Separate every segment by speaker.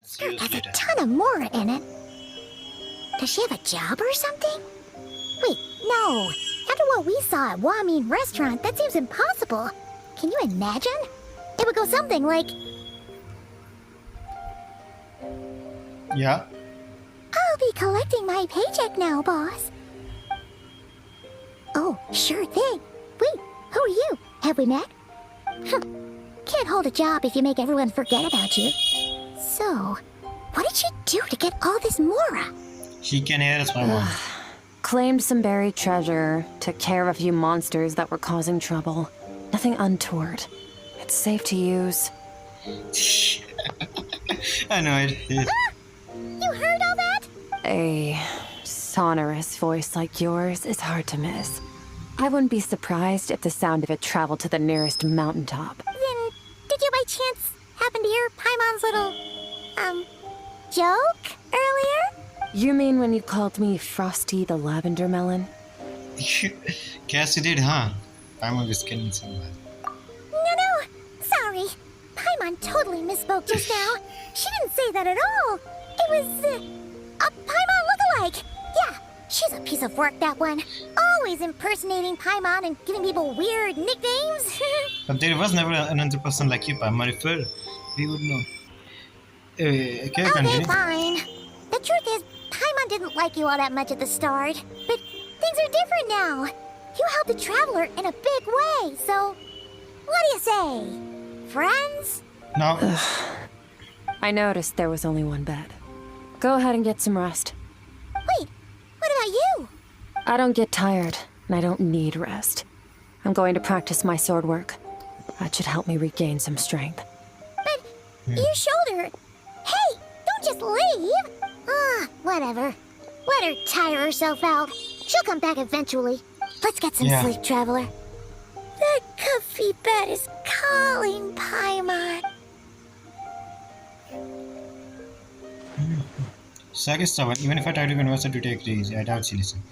Speaker 1: SKIRK has a ton of Mora in it. Does she have a job or something? Wait, no. After what we saw at Wamin Restaurant, that seems impossible. Can you imagine? It would go something like...
Speaker 2: Yeah.
Speaker 1: I'll be collecting my paycheck now, boss. Oh, sure thing. Wait, who are you? Have we met? Can't hold a job if you make everyone forget about you. So, what did she do to get all this Mora?
Speaker 2: She can hear us, my mom.
Speaker 3: Claimed some buried treasure, took care of a few monsters that were causing trouble. Nothing untoward. It's safe to use.
Speaker 2: I know it.
Speaker 1: You heard all that?
Speaker 3: A sonorous voice like yours is hard to miss. I wouldn't be surprised if the sound of it traveled to the nearest mountaintop.
Speaker 1: Then, did you by chance happen to hear Paimon's little, joke earlier?
Speaker 3: You mean when you called me Frosty the Lavender Melon?
Speaker 2: Cassie did, huh? I'm a biscuit in some way.
Speaker 1: No, sorry. Paimon totally misspoke just now. She didn't say that at all. It was, a Paimon lookalike. Yeah, she's a piece of work, that one. Always impersonating Paimon and giving people weird nicknames.
Speaker 2: But there was never another person like you, Paimon. If we would know. Okay,
Speaker 1: Okay, fine. The truth is, Paimon didn't like you all that much at the start. But things are different now. You helped the Traveler in a big way, so... What do you say? Friends?
Speaker 2: No.
Speaker 3: I noticed there was only one bed. Go ahead and get some rest.
Speaker 1: Wait, what about you?
Speaker 3: I don't get tired, and I don't need rest. I'm going to practice my sword work. That should help me regain some strength.
Speaker 1: But your shoulder... Hey, don't just leave! Whatever. Let her tire herself out. She'll come back eventually. Let's get some sleep, Traveler. That comfy bed is calling, Paimon.
Speaker 2: SKIRK is stubborn. Even if I try to convince her to take it easy, I doubt she listens.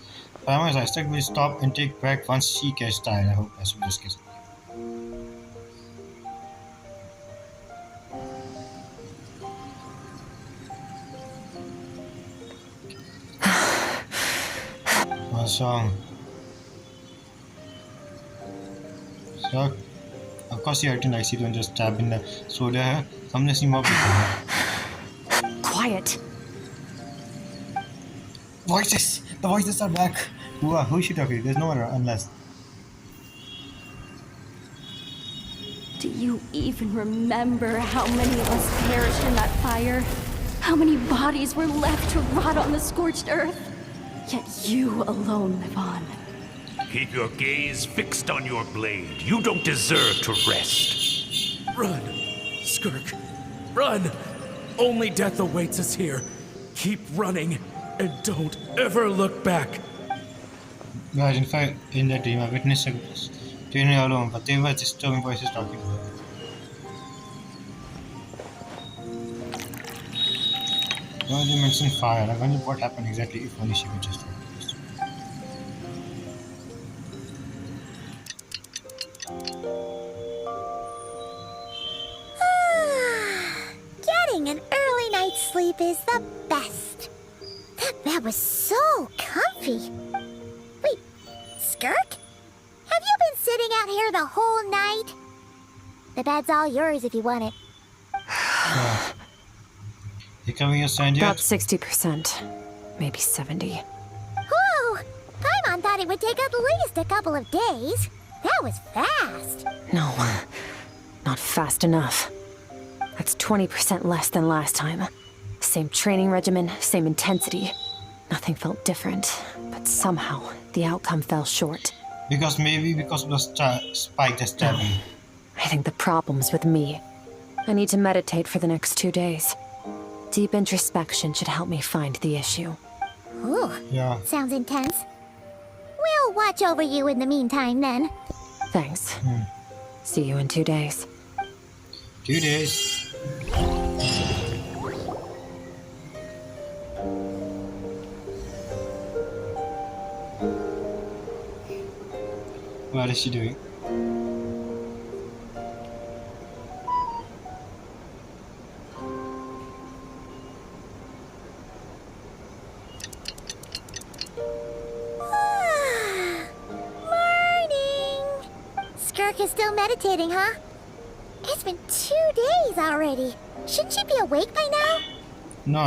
Speaker 2: Paimon is SKIRK will stop and take back once she gets tired. I hope as we just kiss. What's wrong? SKIRK? Of course you acting like she don't just stab in the soda. Something seem more before.
Speaker 3: Quiet!
Speaker 2: Voices! The voices are back! Who is she talking to? There's no one unless...
Speaker 4: Do you even remember how many of us perished in that fire? How many bodies were left to rot on the scorched earth? Yet you alone live on.
Speaker 5: Keep your gaze fixed on your blade. You don't deserve to rest.
Speaker 6: Run, SKIRK. Run! Only death awaits us here. Keep running, and don't ever look back.
Speaker 2: Guys, in fact, in that dream, I witnessed a training alone, but they were disturbing voices talking to her. Well, they mentioned fire. I wonder what happened exactly if only she could just focus.
Speaker 1: Getting an early night's sleep is the best. That bed was so comfy. Wait, SKIRK? Have you been sitting out here the whole night? The bed's all yours if you want it.
Speaker 2: You coming your stand
Speaker 3: About
Speaker 2: yet?
Speaker 3: 60%. Maybe 70.
Speaker 1: Whoa! Paimon thought it would take at least a couple of days. That was fast.
Speaker 3: No, not fast enough. That's 20% less than last time. Same training regimen, same intensity. Nothing felt different, but somehow the outcome fell short.
Speaker 2: Because of the spike that stabbed you.
Speaker 3: I think the problem's with me. I need to meditate for the next 2 days. Deep introspection should help me find the issue.
Speaker 1: Ooh,
Speaker 2: Yeah.
Speaker 1: sounds intense. We'll watch over you in the meantime, then.
Speaker 3: Thanks. See you in 2 days.
Speaker 2: 2 days. What is she doing?
Speaker 1: Skirk is still meditating, huh? It's been 2 days already. Shouldn't she be awake by now?
Speaker 2: No,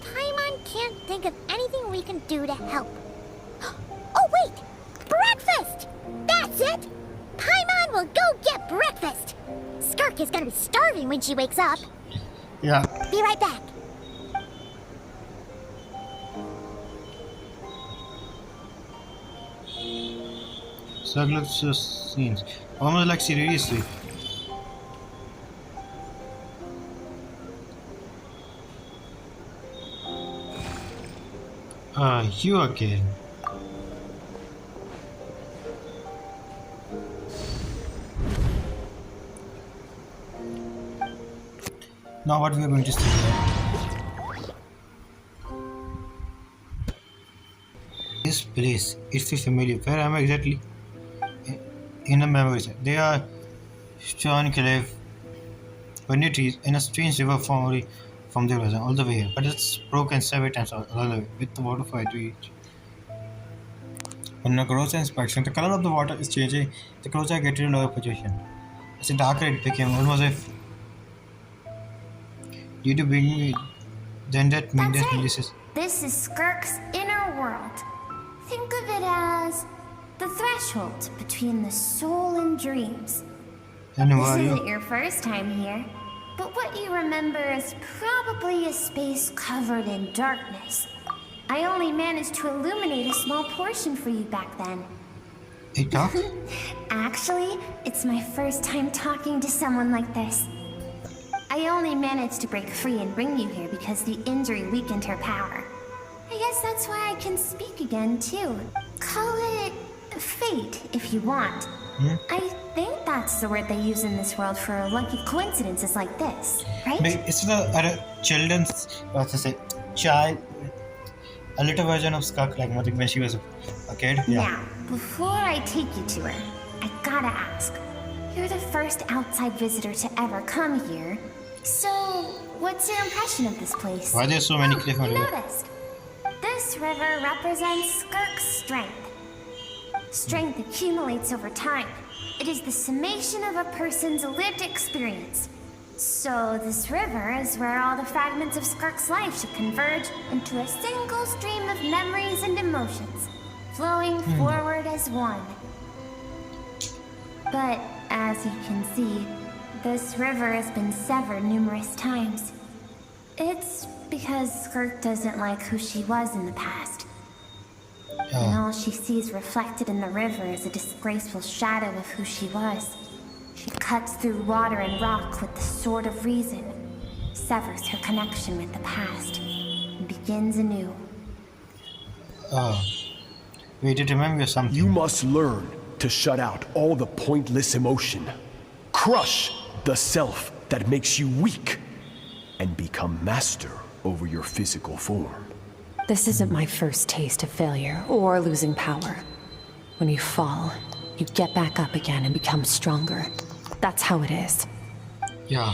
Speaker 1: Paimon can't think of anything we can do to help. Oh, wait! Breakfast! That's it! Paimon will go get breakfast! Skirk is gonna be starving when she wakes up.
Speaker 2: yeah.
Speaker 1: Be right back.
Speaker 2: Circle scenes. Almost like seriously. You again. Now what we are going to see here. This place, it feels familiar. Where am I exactly? In the memories. They are Sean Cliff, Bunny trees, and a strange river from the horizon all the way here. But it's broken several times all the way, with the waterfall to each. On a closer inspection, the color of the water is changing. The closer I get to the lower position. As the darker it became, almost if due to being then that means
Speaker 1: That's
Speaker 2: that
Speaker 1: right.
Speaker 2: this is
Speaker 1: This is Skirk's inner world. Think of it as the threshold between the soul and dreams.
Speaker 2: and who
Speaker 1: This
Speaker 2: are
Speaker 1: isn't
Speaker 2: you?
Speaker 1: your first time here, but what you remember is probably a space covered in darkness. I only managed to illuminate a small portion for you back then.
Speaker 2: Hey, talk?
Speaker 1: Actually, it's my first time talking to someone like this. I only managed to break free and bring you here because the injury weakened her power. I guess that's why I can speak again, too. Call it fate, if you want. I think that's the word they use in this world for lucky coincidences like this, right?
Speaker 2: It's the children's, what's to say, child, a little version of SKIRK, like when she was a kid. Yeah.
Speaker 1: Now, before I take you to her, I gotta ask. You're the first outside visitor to ever come here. So, what's your impression of this place?
Speaker 2: Why there's so many
Speaker 1: Oh,
Speaker 2: cliff
Speaker 1: you
Speaker 2: on the river?
Speaker 1: noticed. This river represents Skirk's strength. Strength accumulates over time. It is the summation of a person's lived experience. So this river is where all the fragments of Skirk's life should converge into a single stream of memories and emotions, flowing forward as one. But as you can see, this river has been severed numerous times. It's because Skirk doesn't like who she was in the past. And all she sees reflected in the river is a disgraceful shadow of who she was. She cuts through water and rock with the sword of reason, severs her connection with the past, and begins anew.
Speaker 2: We did remember something.
Speaker 7: You must learn to shut out all the pointless emotion. Crush the self that makes you weak, and become master over your physical form.
Speaker 3: This isn't my first taste of failure or losing power. When you fall, you get back up again and become stronger. That's how it is.
Speaker 2: Yeah,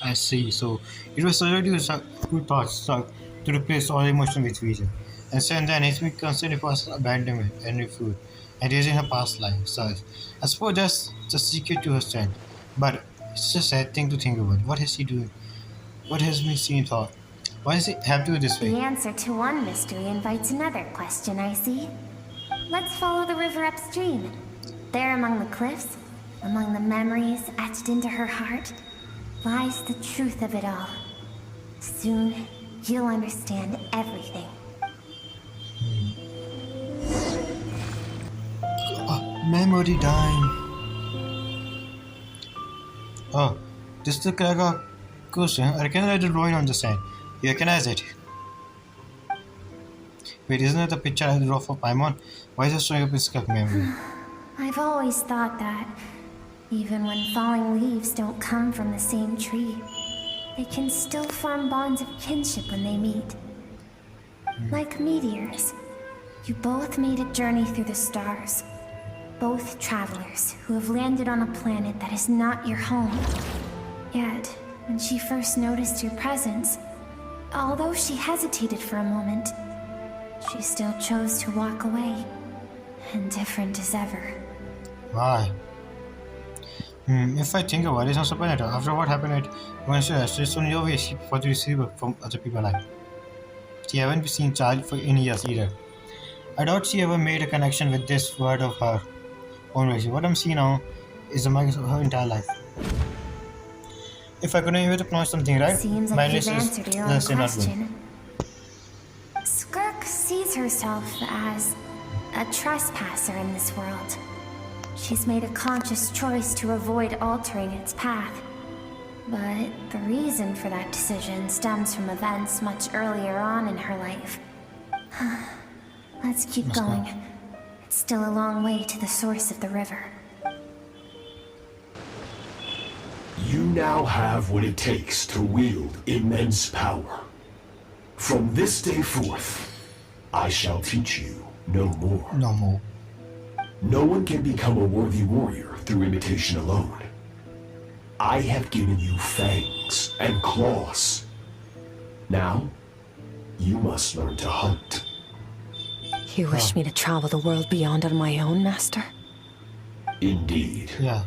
Speaker 2: I see. So it was already good thoughts to replace all emotion with vision. And so then it's been concerned for abandonment and refuge and raising her past life. So I suppose that's the secret to her strength. But it's a sad thing to think about. What is she doing? What has been seen thought? Why does it have to be this
Speaker 1: The
Speaker 2: way?
Speaker 1: answer to one mystery invites another question, I see. Let's follow the river upstream. There among the cliffs, among the memories etched into her heart, lies the truth of it all. Soon, you'll understand everything.
Speaker 2: Memory dying. Oh, this is the Kraga question. I recognize the drawing on the sand. You recognize it? Wait, isn't it the picture I draw for Paimon? Why is it showing up in SKIRK memory?
Speaker 1: I've always thought that, even when falling leaves don't come from the same tree, they can still form bonds of kinship when they meet. Like meteors, you both made a journey through the stars. Both travelers who have landed on a planet that is not your home. Yet, when she first noticed your presence, although she hesitated for a moment, she still chose to walk away, indifferent as ever.
Speaker 2: Why? If I think about it, it's not supernatural. After what happened at Genshin, there's only a way for to receive from other people like. She haven't seen child for in years either. I doubt she ever made a connection with this word of her own race. What I'm seeing now is the marks of her entire life. If I couldn't even pronounce something right,
Speaker 1: Seems
Speaker 2: my
Speaker 1: like
Speaker 2: list
Speaker 1: you've
Speaker 2: is
Speaker 1: answered your own
Speaker 2: less than not good.
Speaker 1: question. Skirk sees herself as a trespasser in this world. She's made a conscious choice to avoid altering its path. But the reason for that decision stems from events much earlier on in her life. Let's keep going. It's still a long way to the source of the river.
Speaker 7: You now have what it takes to wield immense power. From this day forth, I shall teach you no more.
Speaker 2: No more.
Speaker 7: No one can become a worthy warrior through imitation alone. I have given you fangs and claws. Now, you must learn to hunt.
Speaker 3: You wish me to travel the world beyond on my own, Master?
Speaker 7: Indeed.
Speaker 2: Yeah.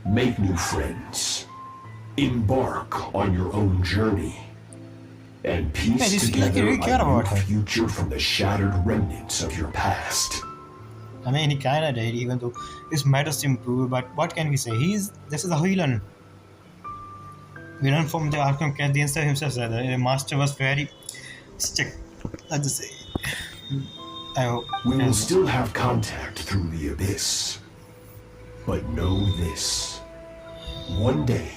Speaker 7: Make new friends. Embark on your own journey. And piece
Speaker 2: Yeah, this
Speaker 7: together
Speaker 2: really care
Speaker 7: a new
Speaker 2: about her.
Speaker 7: future from the shattered remnants of your past.
Speaker 2: I mean, he kinda did, even though his matters improved, but what can we say? This is how he learned. We learned from the outcome the answer himself that the master was very strict. Let's just say. I hope.
Speaker 7: We will still have contact through the abyss. But know this. One day,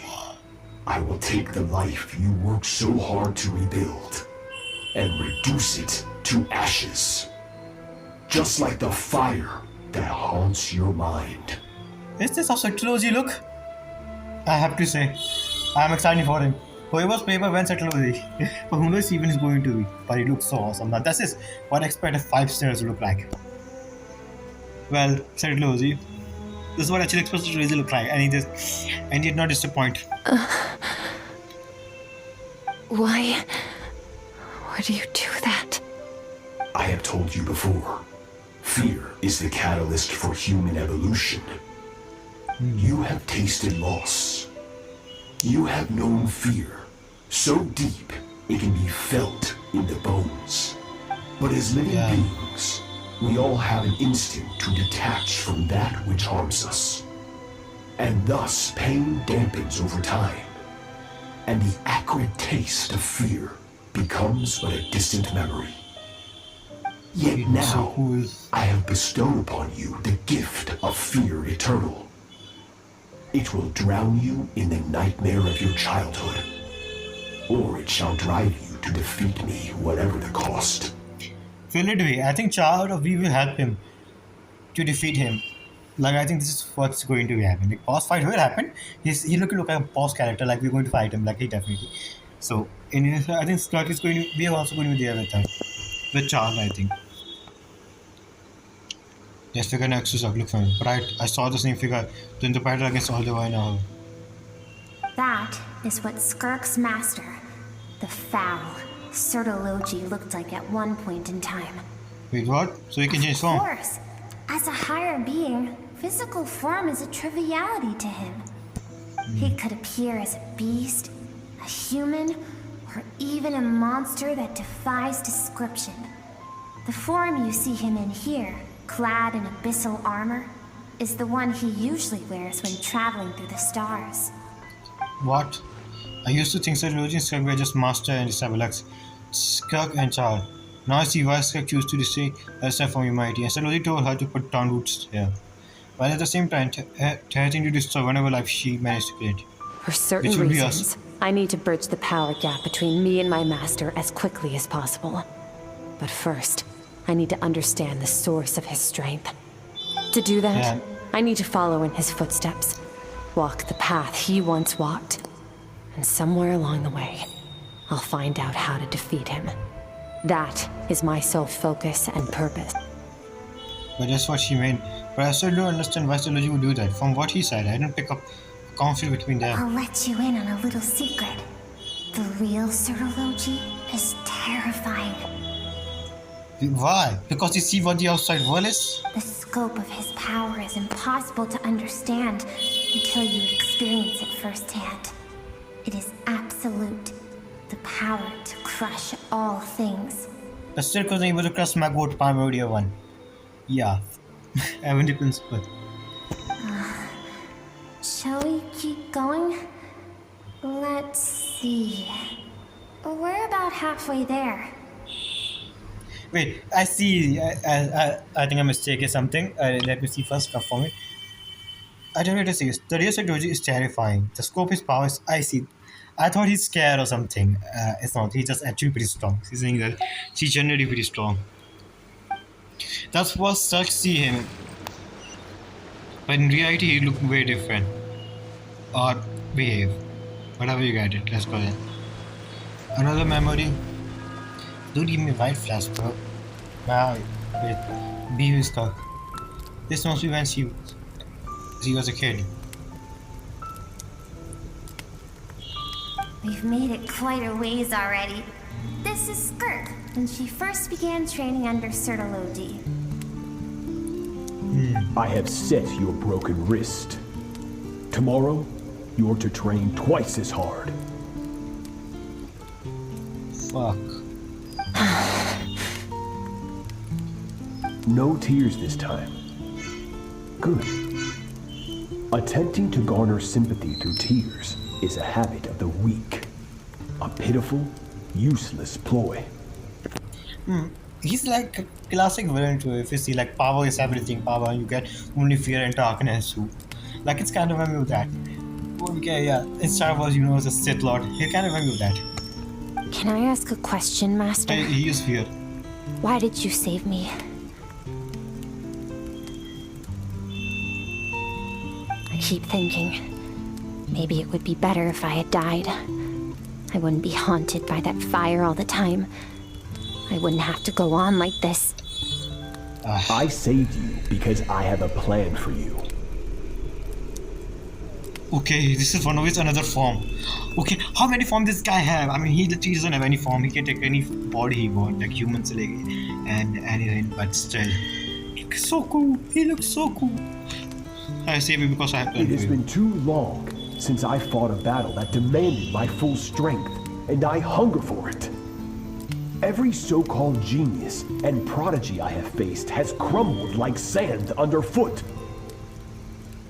Speaker 7: I will take the life you worked so hard to rebuild and reduce it to ashes. Just like the fire that haunts your mind.
Speaker 2: Is this how Trilogy look? I have to say, I'm excited for him. Whoever's paper went Trilogy, but who knows even is going to be. But it looks so awesome. Now this is what I expect a 5 stars to look like. Well, Trilogy. This is what I actually expect Trilogy to look like, and he did not disappoint.
Speaker 3: Why would you do that?
Speaker 7: I have told you before. Fear is the catalyst for human evolution. You have tasted loss. You have known fear so deep it can be felt in the bones. But as living beings, we all have an instinct to detach from that which harms us. And thus pain dampens over time. And the acrid taste of fear becomes but a distant memory. Yet now, I have bestowed upon you the gift of fear eternal. It will drown you in the nightmare of your childhood, or it shall drive you to defeat me, whatever the cost.
Speaker 2: Fill it way. I think Child of we will help him to defeat him. Like I think this is what's going to happen. The boss fight will happen. He look like a boss character. Like we're going to fight him. Like he definitely. So I think SKIRK is going to. We are also going to be there with him. With Child, I think. This figure next to Zug, look for me. But I saw the same figure during the battle against all the way now.
Speaker 1: That is what Skirk's master, the foul Sertology, looked like at one point in time.
Speaker 2: Wait, what? So he can change
Speaker 1: Of
Speaker 2: form?
Speaker 1: course. As a higher being, physical form is a triviality to him. He could appear as a beast, a human, or even a monster that defies description. The form you see him in here, clad in abyssal armor, is the one he usually wears when traveling through the stars.
Speaker 2: What? I used to think Sertology and SKIRK were just Master and Disablex. SKIRK and Child. Now I see why SKIRK chose to stay herself from humanity, and Sertology told her to put down roots here. While at the same time, threatening to destroy whatever life she managed to create.
Speaker 3: For certain
Speaker 2: Which would be
Speaker 3: reasons, I need to bridge the power gap between me and my master as quickly as possible. But first, I need to understand the source of his strength. To do that,
Speaker 2: Yeah.
Speaker 3: I need to follow in his footsteps, walk the path he once walked, and somewhere along the way, I'll find out how to defeat him. That is my sole focus and purpose.
Speaker 2: But that's what she meant. But I still don't understand why Sertology would do that. From what he said, I didn't pick up a conflict between them.
Speaker 1: I'll let you in on a little secret. The real Sertology is terrifying.
Speaker 2: Why? Because you see what the outside world is?
Speaker 1: The scope of his power is impossible to understand until you experience it firsthand. It is absolute. The power to crush all things.
Speaker 2: The SKIRK was able to crush my goat Primordial 1. Yeah. Having the principle.
Speaker 1: Shall we keep going? Let's see. We're about halfway there.
Speaker 2: Wait, I see. I think I mistaken something. Let me see first. Confirm it. I don't know what to say. The real technology is terrifying. The scope is power. I see. I thought he's scared or something. It's not. He's just actually pretty strong. He's saying that she's generally pretty strong. That's what sucks see him. But in reality, he look very different. Or behave. Whatever you get it. Let's go then. Another memory. Don't give me white flash, bro. Wow. Wait. Be stuck. This must be when she was a kid.
Speaker 1: We've made it quite a ways already. This is SKIRK, when she first began training under Sertology.
Speaker 7: I have set your broken wrist. Tomorrow, you're to train twice as hard.
Speaker 2: Fuck.
Speaker 7: No tears this time. Good. Attempting to garner sympathy through tears is a habit of the weak. A pitiful, useless ploy.
Speaker 2: He's like a classic villain too. If you see like power is everything, power you get only fear and darkness too. Like it's kind of remind me of that. Okay, yeah. In Star Wars, you know, as a Sith Lord, he kind of remind me of that.
Speaker 3: Can I ask a question, Master?
Speaker 2: He is fear.
Speaker 3: Why did you save me? I keep thinking, maybe it would be better if I had died. I wouldn't be haunted by that fire all the time. I wouldn't have to go on like this.
Speaker 7: I saved you because I have a plan for you.
Speaker 2: Okay, this is one of his another form. Okay, how many forms this guy have? I mean, he literally doesn't have any form. He can take any body he wants, like humans, like, and anything. But still, he looks so cool. He looks so cool. I save you because I have to.
Speaker 7: It has been too long since I fought a battle that demanded my full strength, and I hunger for it. Every so-called genius and prodigy I have faced has crumbled like sand underfoot.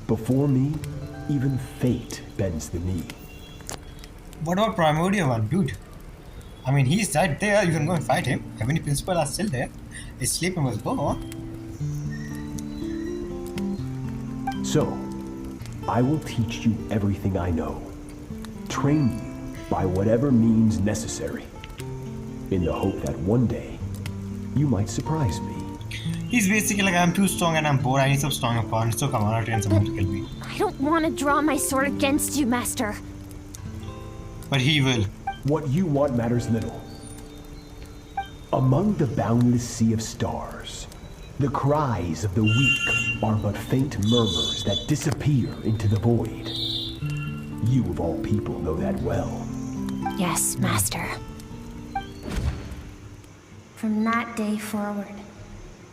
Speaker 7: Before me, even fate bends the knee.
Speaker 2: What about Primordial one, dude? I mean, he's right there. You can go and fight him. How many principal are still there? His sleeping must go on.
Speaker 7: So, I will teach you everything I know. Train you by whatever means necessary. In the hope that one day, you might surprise me.
Speaker 2: He's basically like, I'm too strong and I'm bored. I need some stronger opponent. So come on, I'll train someone to kill me.
Speaker 3: I don't want to draw my sword against you, Master.
Speaker 2: But he will.
Speaker 7: What you want matters little. Among the boundless sea of stars, the cries of the weak are but faint murmurs that disappear into the void. You of all people know that well.
Speaker 3: Yes, Master.
Speaker 1: From that day forward,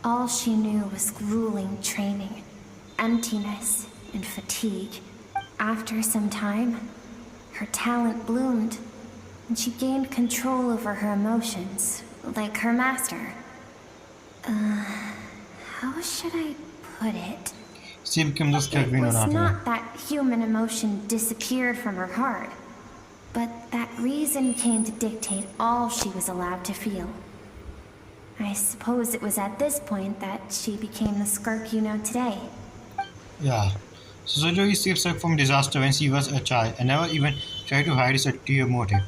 Speaker 1: all she knew was grueling training, emptiness, and fatigue. After some time, her talent bloomed, and she gained control over her emotions, like her master. How should I put it?
Speaker 2: She became the SKIRK
Speaker 1: It
Speaker 2: Queen or
Speaker 1: was
Speaker 2: not.
Speaker 1: not that human emotion disappeared from her heart, but that reason came to dictate all she was allowed to feel. I suppose it was at this point that she became the SKIRK you know today.
Speaker 2: Yeah. So Zojoi saved her from disaster when she was a child and never even tried to hide his ulterior motive.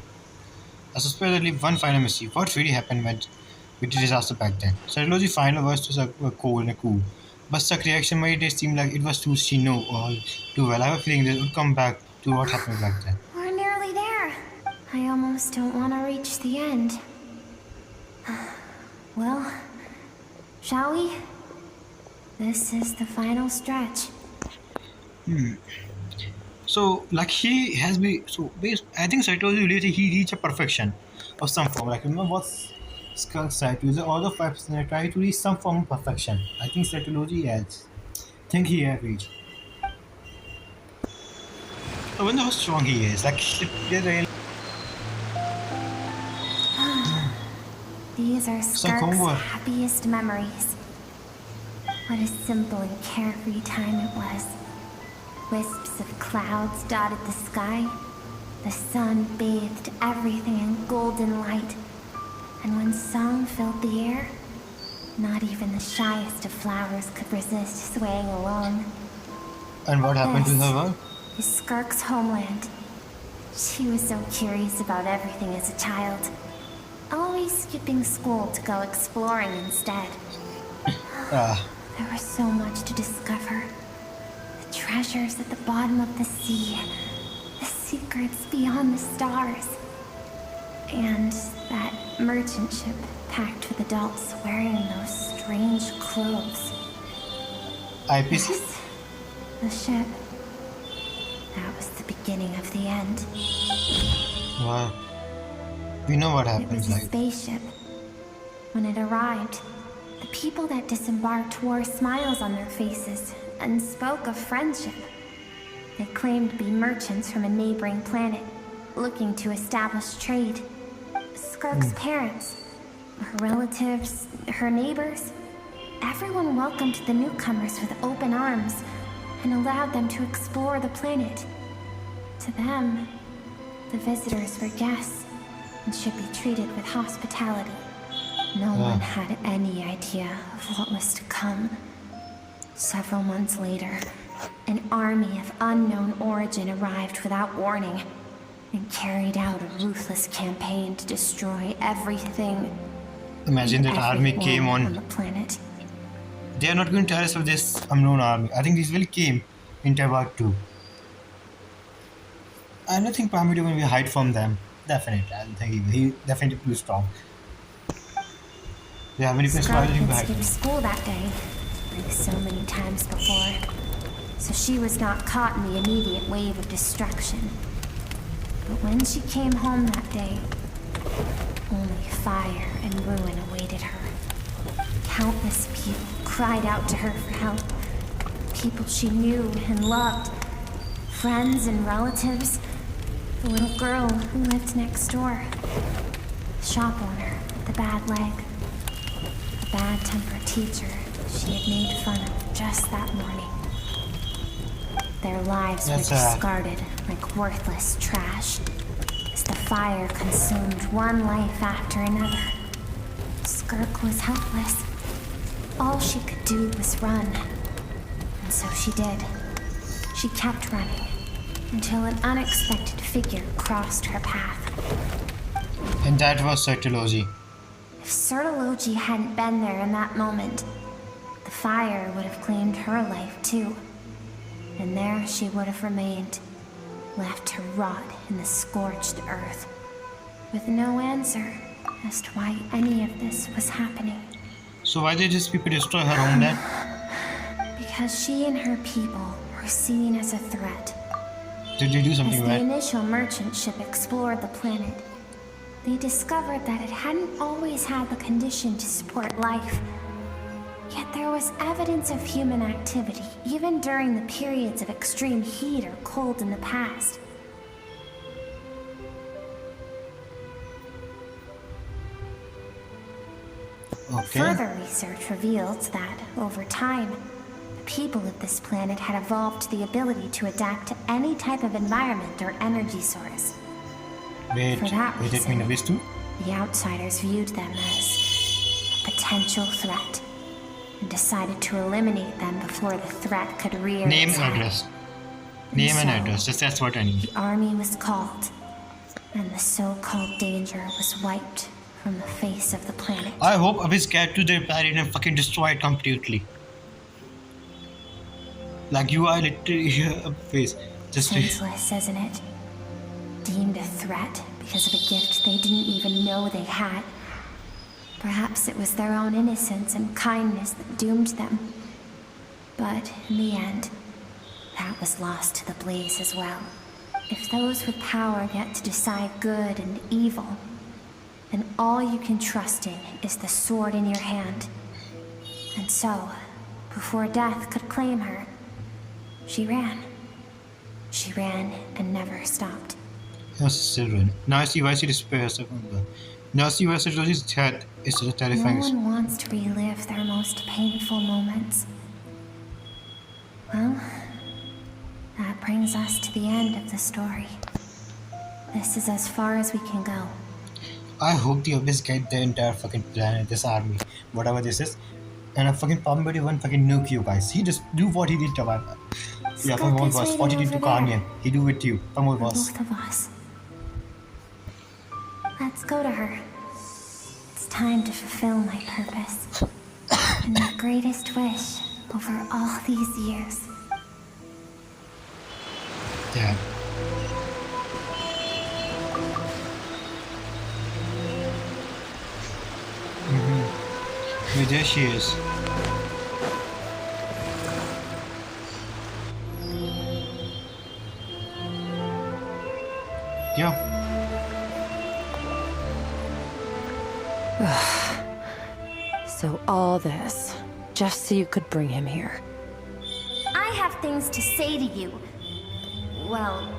Speaker 2: I suspect there one final mystery. What really happened with the disaster back then? Sarology's final words to Zuck were cold and cool. But Zuck's reaction made it seem like it was too she knew all too well. I have a feeling this would come back to what happened back then.
Speaker 1: We're nearly there. I almost don't want to reach the end. Well, shall we? This is the final stretch.
Speaker 2: So, like he has been so based. I think psychology related he reached a perfection of some form. Like remember what SKIRK said, user all the 5% try to reach some form of perfection. I think Satology has. Think he has reached. I wonder how strong he is. Like, they're really
Speaker 1: These are
Speaker 2: some
Speaker 1: SKIRK's
Speaker 2: homework.
Speaker 1: happiest memories. What a simple and carefree time it was. Wisps of clouds dotted the sky. The sun bathed everything in golden light. And when song filled the air, not even the shyest of flowers could resist swaying along.
Speaker 2: And what happened to her world?
Speaker 1: Is SKIRK's homeland. She was so curious about everything as a child. Always skipping school to go exploring instead. There was so much to discover. The treasures at the bottom of the sea. The secrets beyond the stars. And that merchant ship packed with adults wearing those strange clothes.
Speaker 2: IPC?
Speaker 1: Yes, the ship. That was the beginning of the end.
Speaker 2: Wow. We know what
Speaker 1: It
Speaker 2: happens,
Speaker 1: was a
Speaker 2: like.
Speaker 1: spaceship. When it arrived, the people that disembarked wore smiles on their faces and spoke of friendship. They claimed to be merchants from a neighboring planet, looking to establish trade. SKIRK's parents, her relatives, her neighbors, everyone welcomed the newcomers with open arms and allowed them to explore the planet. To them, the visitors were guests and should be treated with hospitality. No one had any idea of what was to come. Several months later, an army of unknown origin arrived without warning and carried out a ruthless campaign to destroy everything.
Speaker 2: Imagine that
Speaker 1: and
Speaker 2: army
Speaker 1: everyone
Speaker 2: came
Speaker 1: on
Speaker 2: on.
Speaker 1: the planet.
Speaker 2: They are not going to tell us of this unknown army. I think this really came in Taiwan too. I don't think Pyramid will hide from them. Definitely. I don't think he definitely too strong. Yeah, when you can
Speaker 1: SKIRK
Speaker 2: spoil him
Speaker 1: had
Speaker 2: behind.
Speaker 1: skipped school that day, like so many times before. So she was not caught in the immediate wave of destruction. But when she came home that day, only fire and ruin awaited her. Countless people cried out to her for help. People she knew and loved. Friends and relatives. The little girl who lived next door. The shop owner with the bad leg. The bad-tempered teacher she had made fun of just that morning. Their lives were discarded like worthless trash as the fire consumed one life after another. SKIRK was helpless. All she could do was run. And so she did. She kept running until an unexpected figure crossed her path.
Speaker 2: And that was Satology.
Speaker 1: If Sertology hadn't been there in that moment, the fire would have claimed her life too. And there she would have remained, left to rot in the scorched earth, with no answer as to why any of this was happening.
Speaker 2: So why did these people destroy her homeland?
Speaker 1: Because she and her people were seen as a threat.
Speaker 2: Did they do
Speaker 1: As
Speaker 2: something
Speaker 1: the
Speaker 2: right?
Speaker 1: initial merchant ship explored the planet, they discovered that it hadn't always had the condition to support life. Yet there was evidence of human activity, even during the periods of extreme heat or cold in the past.
Speaker 2: Okay.
Speaker 1: Further research revealed that, over time, the people of this planet had evolved the ability to adapt to any type of environment or energy source.
Speaker 2: Wait,
Speaker 1: For that
Speaker 2: does it mean
Speaker 1: reason-
Speaker 2: abyss too?
Speaker 1: The outsiders viewed them as a potential threat and decided to eliminate them before the threat could rear
Speaker 2: Name
Speaker 1: its
Speaker 2: and
Speaker 1: head.
Speaker 2: address. Name and
Speaker 1: so-
Speaker 2: address. That's what I need.
Speaker 1: The army was called, and the so-called danger was wiped from the face of the planet.
Speaker 2: I hope Abyss get to their planet and fucking destroy it completely. Like you are literally Abyss. Just
Speaker 1: Senseless, isn't it? Deemed a threat because of a gift they didn't even know they had. Perhaps it was their own innocence and kindness that doomed them. But in the end, that was lost to the blaze as well. If those with power get to decide good and evil,
Speaker 8: and all you can trust in is the sword in your hand. And so, before death could claim her, she ran. She ran and never stopped.
Speaker 2: Yes, children. Now I see why she despairs of hunger. Now I see why Rosie's death is such a
Speaker 8: No
Speaker 2: terrifying.
Speaker 8: one wants to relive their most painful moments. Well, that brings us to the end of the story. This is as far as we can go.
Speaker 2: I hope the Abyss get the entire fucking planet, this army, whatever this is, and a fucking Pombetti one fucking nuke you guys. He just do what he did to Pamela. Yeah,
Speaker 8: Skirk
Speaker 2: Pamela
Speaker 8: is
Speaker 2: boss. What he
Speaker 8: waiting
Speaker 2: did to
Speaker 8: over there.
Speaker 2: Kanyan, he do with you. Pamela
Speaker 8: For
Speaker 2: boss.
Speaker 8: both of us. Let's go to her. It's time to fulfill my purpose. And my greatest wish over all these years.
Speaker 2: Yeah. Mm-hmm. There she is. Yeah.
Speaker 3: So all this, just so you could bring him here.
Speaker 8: I have things to say to you. Well,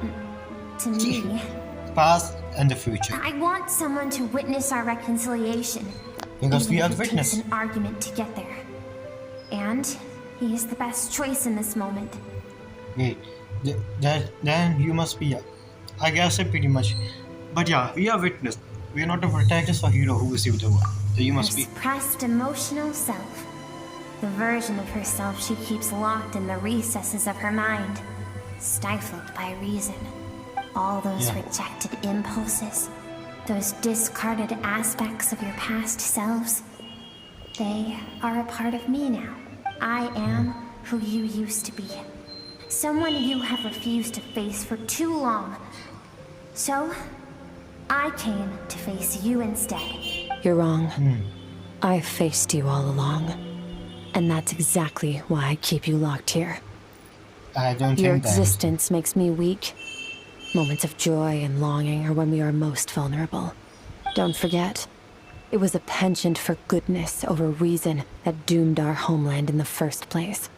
Speaker 8: to me.
Speaker 2: Past and the future.
Speaker 8: I want someone to witness our reconciliation.
Speaker 2: Because we
Speaker 8: even
Speaker 2: are
Speaker 8: if
Speaker 2: the
Speaker 8: it takes
Speaker 2: witness.
Speaker 8: an argument to get there. And he is the best choice in this moment.
Speaker 2: Wait, then you must be. I guess it pretty much. But yeah, we are witness. We are not the protagonist or hero who received the war. So you
Speaker 8: Her
Speaker 2: must be.
Speaker 8: suppressed emotional self. The version of herself she keeps locked in the recesses of her mind. Stifled by reason. All those
Speaker 2: Yeah.
Speaker 8: rejected impulses. Those discarded aspects of your past selves. They are a part of me now. I am who you used to be. Someone you have refused to face for too long. So, I came to face you instead.
Speaker 3: You're wrong. I've faced you all along. And that's exactly why I keep you locked here.
Speaker 2: I don't
Speaker 3: Your
Speaker 2: think that.
Speaker 3: existence makes me weak. Moments of joy and longing are when we are most vulnerable. Don't forget, it was a penchant for goodness over reason that doomed our homeland in the first place.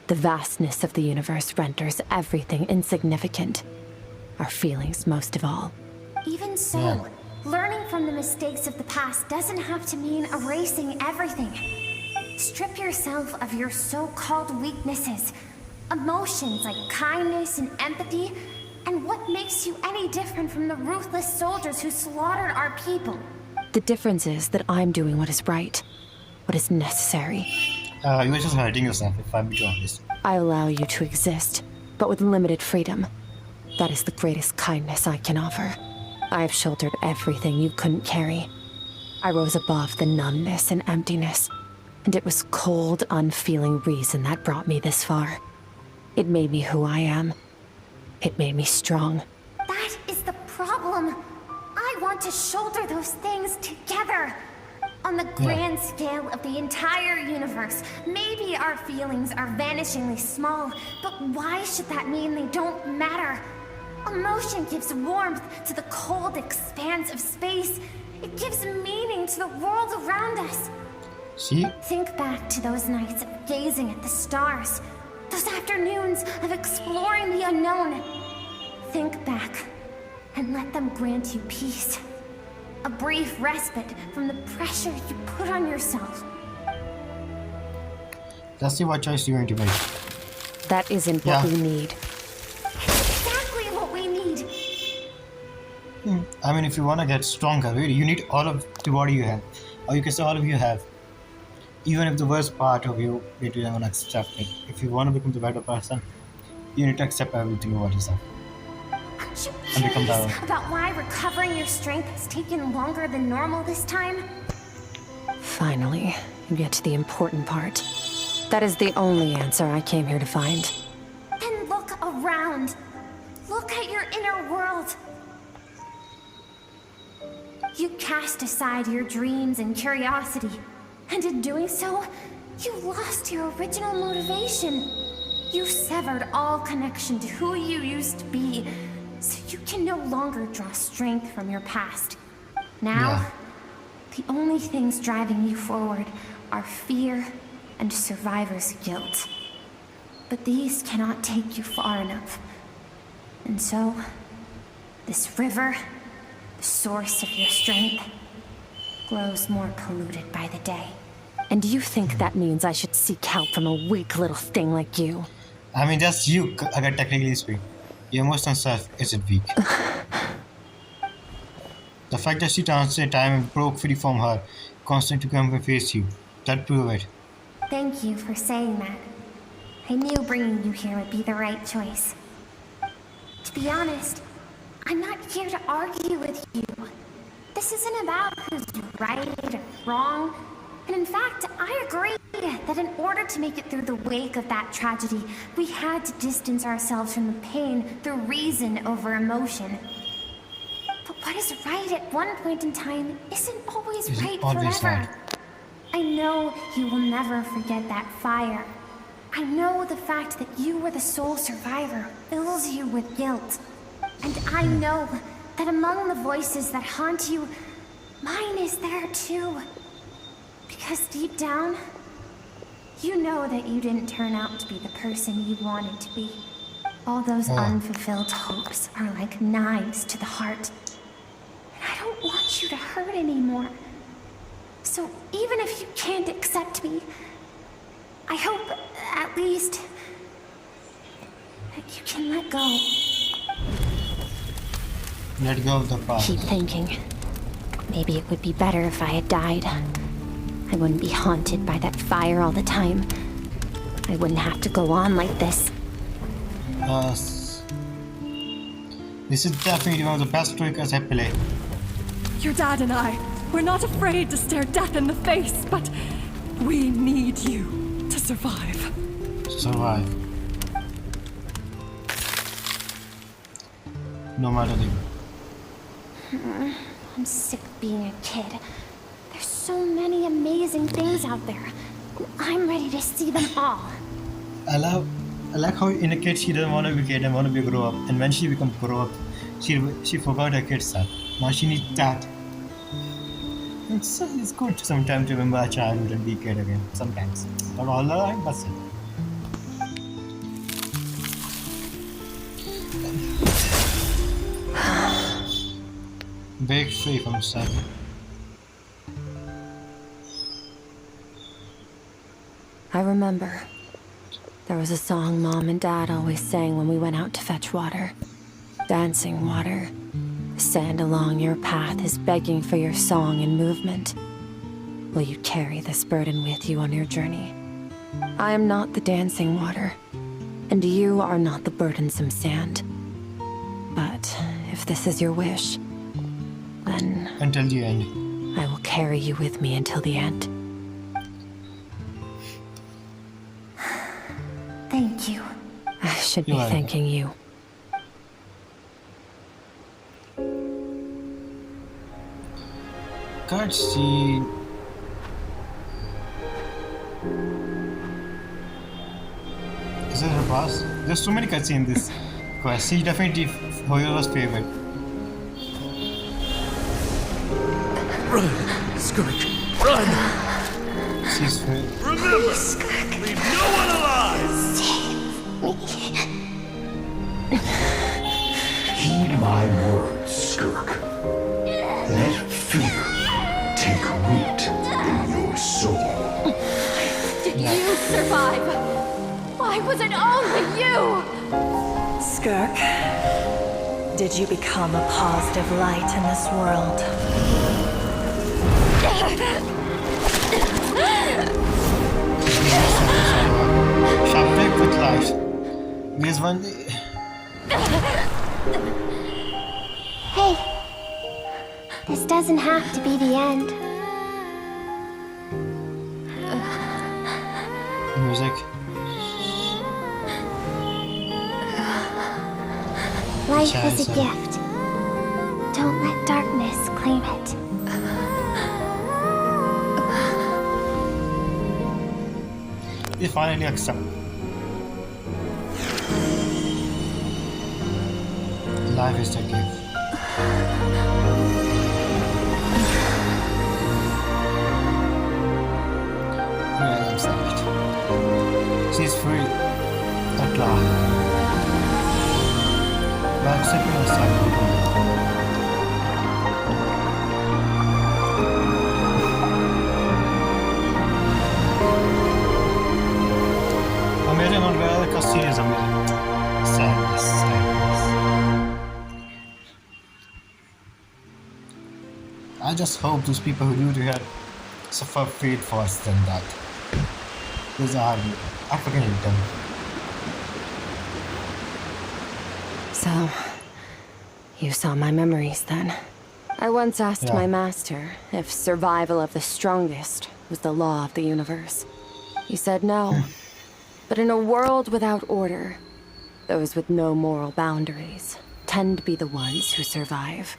Speaker 3: The vastness of the universe renders everything insignificant. Our feelings most of all.
Speaker 8: Even so,
Speaker 2: Yeah.
Speaker 8: learning from the mistakes of the past doesn't have to mean erasing everything. Strip yourself of your so-called weaknesses, emotions like kindness and empathy, and what makes you any different from the ruthless soldiers who slaughtered our people?
Speaker 3: The difference is that I'm doing what is right, what is necessary.
Speaker 2: You were just hurting yourself, if I'm being honest.
Speaker 3: I allow you to exist, but with limited freedom. That is the greatest kindness I can offer. I have shouldered everything you couldn't carry. I rose above the numbness and emptiness, and it was cold, unfeeling reason that brought me this far. It made me who I am. It made me strong.
Speaker 8: That is the problem. I want to shoulder those things together. On the grand scale of the entire universe, maybe our feelings are vanishingly small, but why should that mean they don't matter? Emotion gives warmth to the cold expanse of space. It gives meaning to the world around us.
Speaker 2: See?
Speaker 8: Think back to those nights of gazing at the stars, those afternoons of exploring the unknown. Think back and let them grant you peace. A brief respite from the pressure you put on yourself.
Speaker 2: Let's see what choice you're going to make.
Speaker 3: That isn't what
Speaker 2: Yeah.
Speaker 3: we need.
Speaker 8: Exactly what we need.
Speaker 2: I mean, if you want to get stronger, really, you need all of the body you have. Or you can say all of you have. Even if the worst part of you, you don't want to accept it. If you want to become the better person, you need to accept everything about yourself.
Speaker 8: Aren't you
Speaker 2: And become
Speaker 8: curious
Speaker 2: better.
Speaker 8: about why recovering your strength has taken longer than normal this time?
Speaker 3: Finally, you get to the important part. That is the only answer I came here to find.
Speaker 8: Then look around. Look at your inner world. You cast aside your dreams and curiosity, and in doing so, you lost your original motivation. You severed all connection to who you used to be, so you can no longer draw strength from your past. Now, The only things driving you forward are fear and survivor's guilt. But these cannot take you far enough. And so, this river, the source of your strength, grows more polluted by the day.
Speaker 3: And you think that means I should seek help from a weak little thing like you?
Speaker 2: I mean, that's you, अगर technically speak. Your emotional self isn't weak. The fact that she transcended time and broke free from her, constant to come and face you, that prove it.
Speaker 8: Thank you for saying that. I knew bringing you here would be the right choice. To be honest, I'm not here to argue with you. This isn't about who's right or wrong. And in fact, I agree that in order to make it through the wake of that tragedy, we had to distance ourselves from the pain through reason over emotion. But what is right at one point in time isn't always right forever. I know you will never forget that fire. I know the fact that you were the sole survivor fills you with guilt. And I know that among the voices that haunt you, mine is there too. Because deep down, you know that you didn't turn out to be the person you wanted to be. All those unfulfilled hopes are like knives to the heart. And I don't want you to hurt anymore. So even if you can't accept me, I hope, at least, that you can let go.
Speaker 2: Let go of the past.
Speaker 3: Keep thinking. Maybe it would be better if I had died. I wouldn't be haunted by that fire all the time. I wouldn't have to go on like this.
Speaker 2: This is definitely one of the best triggers I play.
Speaker 4: Your dad and I, we're not afraid to stare death in the face, but we need you to survive.
Speaker 2: Survive. No matter the...
Speaker 8: I'm sick of being a kid. There's so many amazing things out there. I'm ready to see them all.
Speaker 2: I like how in a kid she doesn't want to be a kid and want to be a grow up, and when she becomes grow up, she forgot her kid stuff. Now she needs that. It's good sometimes to remember a childhood and be a kid again. Sometimes, not all the time, but still. Break free from stuff.
Speaker 3: I remember. There was a song Mom and Dad always sang when we went out to fetch water. Dancing water. The sand along your path is begging for your song and movement. Will you carry this burden with you on your journey? I am not the dancing water, and you are not the burdensome sand. But if this is your wish, then...
Speaker 2: Until the end.
Speaker 3: I will carry you with me until the end.
Speaker 8: Thank you.
Speaker 3: I should be
Speaker 2: You're welcome.
Speaker 3: thanking you.
Speaker 2: Cutscene. Is that her boss? There's so many cutscenes in this quest. She's definitely Hoyo's favorite.
Speaker 6: Run, SKIRK, run!
Speaker 2: She's favorite.
Speaker 5: Remember, leave no one alive!
Speaker 7: Heed my words, SKIRK. Let fear take root in your soul.
Speaker 4: Did you survive? Why was it only you?
Speaker 9: SKIRK, did you become a positive light in this world?
Speaker 2: Subject with life. There's one.
Speaker 1: Hey, this doesn't have to be the end.
Speaker 2: Music.
Speaker 1: Life is a
Speaker 2: Chance.
Speaker 1: gift. Don't let darkness claim it.
Speaker 2: They finally accept. Life is the gift. she's free at last. But sitting aside. Amazing on where the cutscene is amazing. Sadness. I just hope those people who do that suffer fate worse than that. Those are I fucking hate them.
Speaker 3: So, you saw my memories then. I once asked
Speaker 2: Yeah.
Speaker 3: my master if survival of the strongest was the law of the universe. He said no. But in a world without order, those with no moral boundaries tend to be the ones who survive.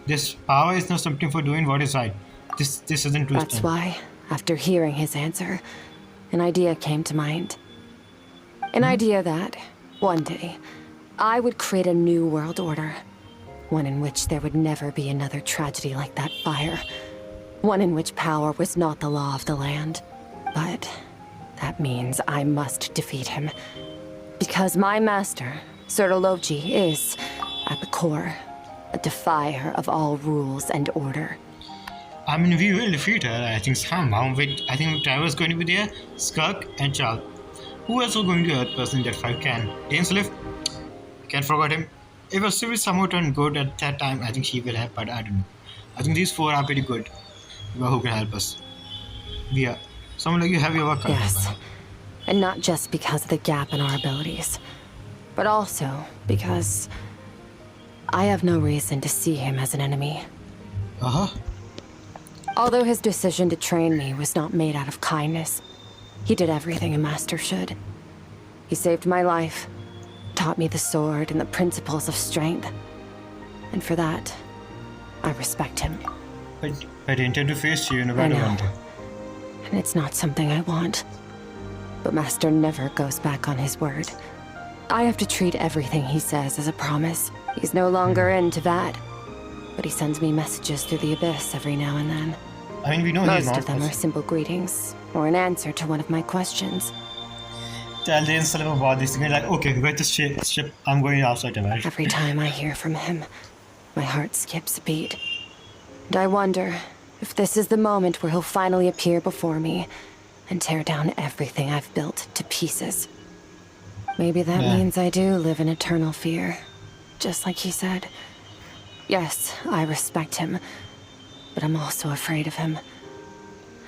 Speaker 2: This power is not something for doing what is right. This isn't twisting.
Speaker 3: That's why, after hearing his answer, an idea came to mind. An idea that, one day, I would create a new world order. One in which there would never be another tragedy like that fire. One in which power was not the law of the land. But that means I must defeat him. Because my master, Sir Logi, is, at the core, a defier of all rules and order.
Speaker 2: I mean, we will defeat her, I think, somehow. I think Tyler's going to be there, SKIRK, and Charles. Who else is going to help us in that fight? Ainsliff? Can't forget him. If a series somehow turned good at that time, I think he will help, but I don't know. I think these four are pretty good. Who can help us? Yeah. Someone like you have your work cut out.
Speaker 3: Yes. And not just because of the gap in our abilities, but also because I have no reason to see him as an enemy.
Speaker 2: Uh-huh.
Speaker 3: Although his decision to train me was not made out of kindness, he did everything a master should. He saved my life, taught me the sword and the principles of strength. And for that, I respect him.
Speaker 2: But I intend to face you in a
Speaker 3: I
Speaker 2: better
Speaker 3: know.
Speaker 2: one day.
Speaker 3: And it's not something I want. But Master never goes back on his word. I have to treat everything he says as a promise. He's no longer into that. But he sends me messages through the abyss every now and then.
Speaker 2: I mean, we know he's
Speaker 3: Most
Speaker 2: not.
Speaker 3: of them are simple greetings, or an answer to one of my questions.
Speaker 2: Tell the Ainsliff about this thing. Like, okay, wait this ship. I'm going outside tonight.
Speaker 3: Every time I hear from him, my heart skips a beat. And I wonder if this is the moment where he'll finally appear before me and tear down everything I've built to pieces. Maybe that means I do live in eternal fear, just like he said. Yes, I respect him, but I'm also afraid of him.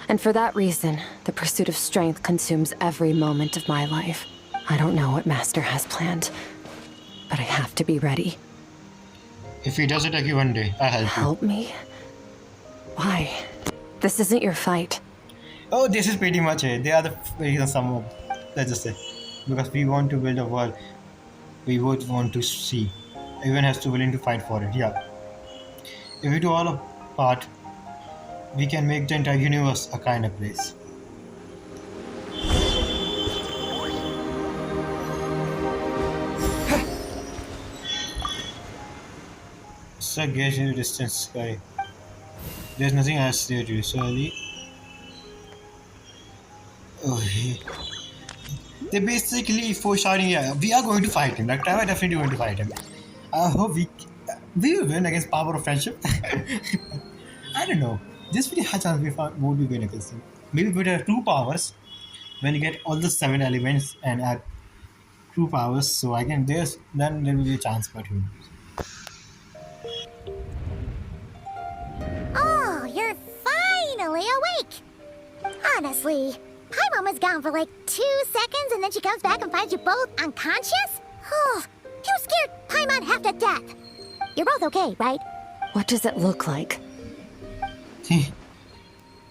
Speaker 3: And for that reason, the pursuit of strength consumes every moment of my life. I don't know what Master has planned, but I have to be ready.
Speaker 2: If he does attack you one day, I'll help you.
Speaker 3: Help me? Why? This isn't your fight.
Speaker 2: Oh, this is pretty much it. They are the reason someone. Let's just say. Because we want to build a world we both want to see. Everyone has to be willing to fight for it, yeah. If we do all our part, we can make the entire universe a kind of place. So gauge in the distance sky. There's nothing else there to do, so they basically foreshadowing, yeah, we are going to fight him. Like, I'm definitely going to fight him. I hope we will win against power of friendship. I don't know. This really has chance we won't be win against him. Maybe with our true powers, when you get all the 7 elements and add true powers, so I can then there will be a chance, but who knows.
Speaker 1: Oh, you're finally awake! Honestly, Paimon was gone for like 2 seconds and then she comes back and finds you both unconscious? Oh, you scared Paimon half to death. You're both okay, right?
Speaker 3: What does it look like?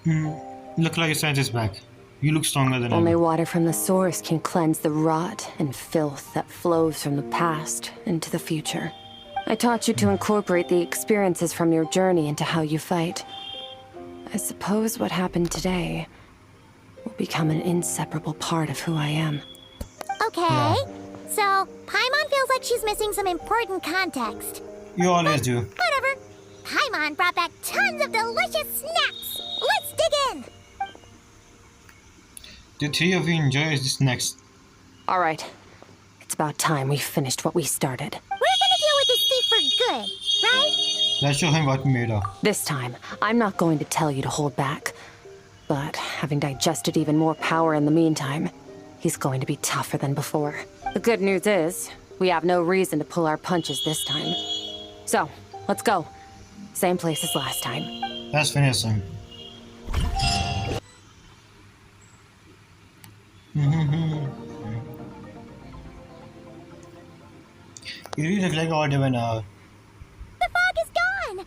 Speaker 2: Look like your strength is back. You look stronger than
Speaker 3: Only
Speaker 2: ever.
Speaker 3: water from the source can cleanse the rot and filth that flows from the past into the future. I taught you to incorporate the experiences from your journey into how you fight. I suppose what happened today will become an inseparable part of who I am.
Speaker 1: Okay, so Paimon feels like she's missing some important context.
Speaker 2: You always do.
Speaker 1: Whatever. Paimon brought back tons of delicious snacks. Let's dig in.
Speaker 2: The three of you enjoy this next.
Speaker 3: All right. It's about time we finished what we started.
Speaker 1: We're gonna deal with this thief for good, right?
Speaker 2: Let's show him what we made of.
Speaker 3: This time, I'm not going to tell you to hold back. But having digested even more power in the meantime, he's going to be tougher than before. The good news is, we have no reason to pull our punches this time. So, let's go. Same place as last time.
Speaker 2: Let's finish him. You really look like all the way now.
Speaker 1: The fog is gone!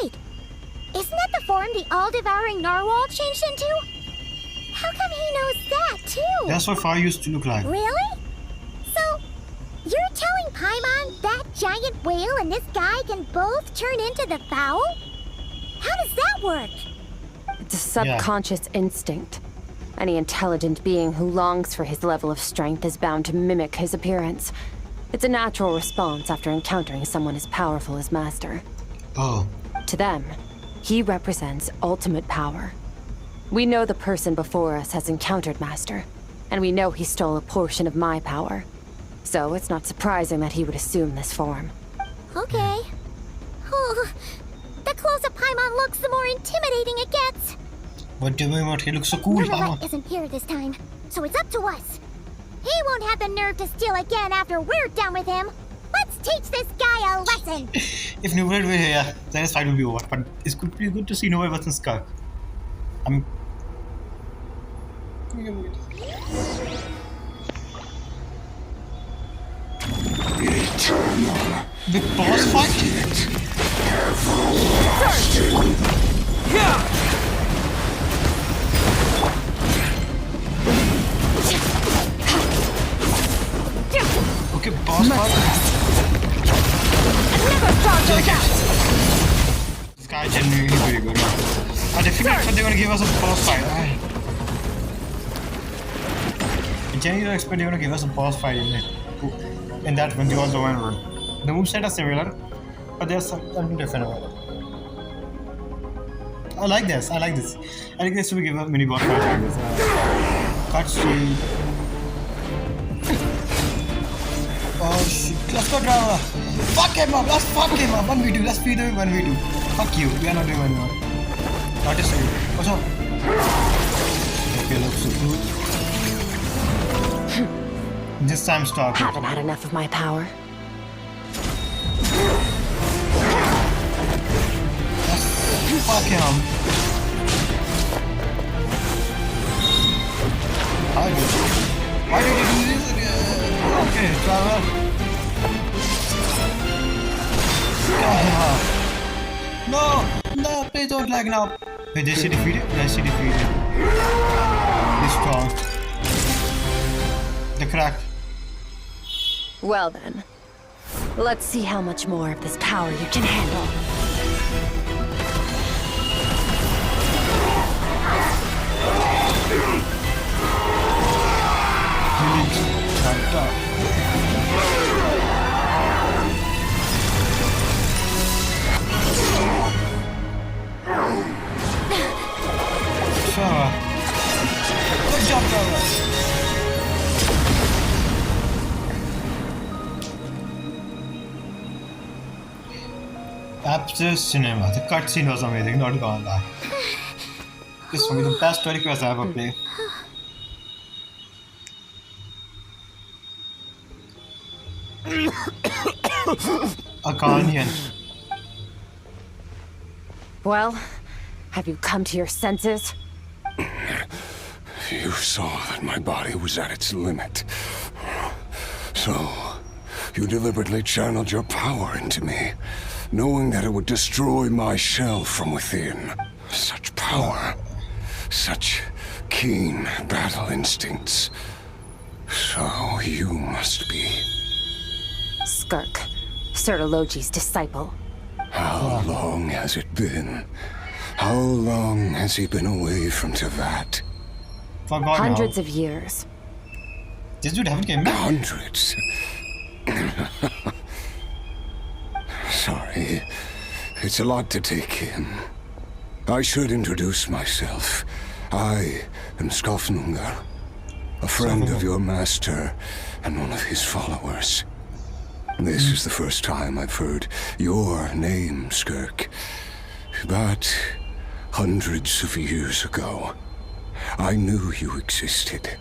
Speaker 1: Wait, isn't that the form the all-devouring narwhal changed into? How come he knows that, too?
Speaker 2: That's what fire used to look like.
Speaker 1: Really? So, you're telling Paimon that giant whale and this guy can both turn into the fowl? How does that work?
Speaker 3: It's a subconscious instinct. Any intelligent being who longs for his level of strength is bound to mimic his appearance. It's a natural response after encountering someone as powerful as Master.
Speaker 2: Oh.
Speaker 3: To them, he represents ultimate power. We know the person before us has encountered Master, and we know he stole a portion of my power. So it's not surprising that he would assume this form.
Speaker 1: Okay. Oh, the closer Paimon looks, the more intimidating it gets.
Speaker 2: What do we want? He looks so cool.
Speaker 1: Riverlight isn't here this time, so it's up to us. He won't have the nerve to steal again after we're done with him. Let's teach this guy a lesson.
Speaker 2: If Newell were here, then his fight would be over. But it's pretty good to see Newell versus SKIRK. I'm...
Speaker 7: Eternal.
Speaker 2: Big boss fight? Okay, boss fight. Take it. This guy is genuinely very good. I definitely expect they're gonna give us a boss fight. I genuinely expect they're gonna give us a boss fight in it. In that when they all go and run. The moveset are similar, but there's something different about it. I like this. I like this. I think this will give a mini boss fight like this. Cutscene. Oh shit. Let's go, Driver. Fuck him up. Let's fuck him up. 1v2. Let's be doing 1v2. Fuck you. We are not doing 1v1. Not just you. What's up? Okay, looks so good. This time stop.
Speaker 3: Haven't had enough of my power.
Speaker 2: Fuck him. Why did you do this again? Okay, Travel. No, please don't lag now. Wait, did she defeat it? Yes, she defeated it. He's strong. The crack.
Speaker 3: Well then, let's see how much more of this power you can handle.
Speaker 2: Good job, Trevor. Absolute cinema. The cutscene was amazing, not gonna lie. This will be the best story quest I ever played. Akanian.
Speaker 3: Well, have you come to your senses?
Speaker 7: You saw that my body was at its limit. So, you deliberately channeled your power into me, knowing that it would destroy my shell from within. Such power. Such keen battle instincts. So you must be...
Speaker 3: SKIRK, Sertologi's disciple.
Speaker 7: How long has it been? How long has he been away from Tevat?
Speaker 2: Forgot
Speaker 3: Hundreds
Speaker 2: now.
Speaker 3: of years.
Speaker 2: This dude haven't came back.
Speaker 7: Hundreds. Sorry. It's a lot to take in.
Speaker 10: I should introduce myself. I am Skofnungar, a friend of your master and one of his followers. This is the first time I've heard your name, Skirk. But hundreds of years ago, I knew you existed.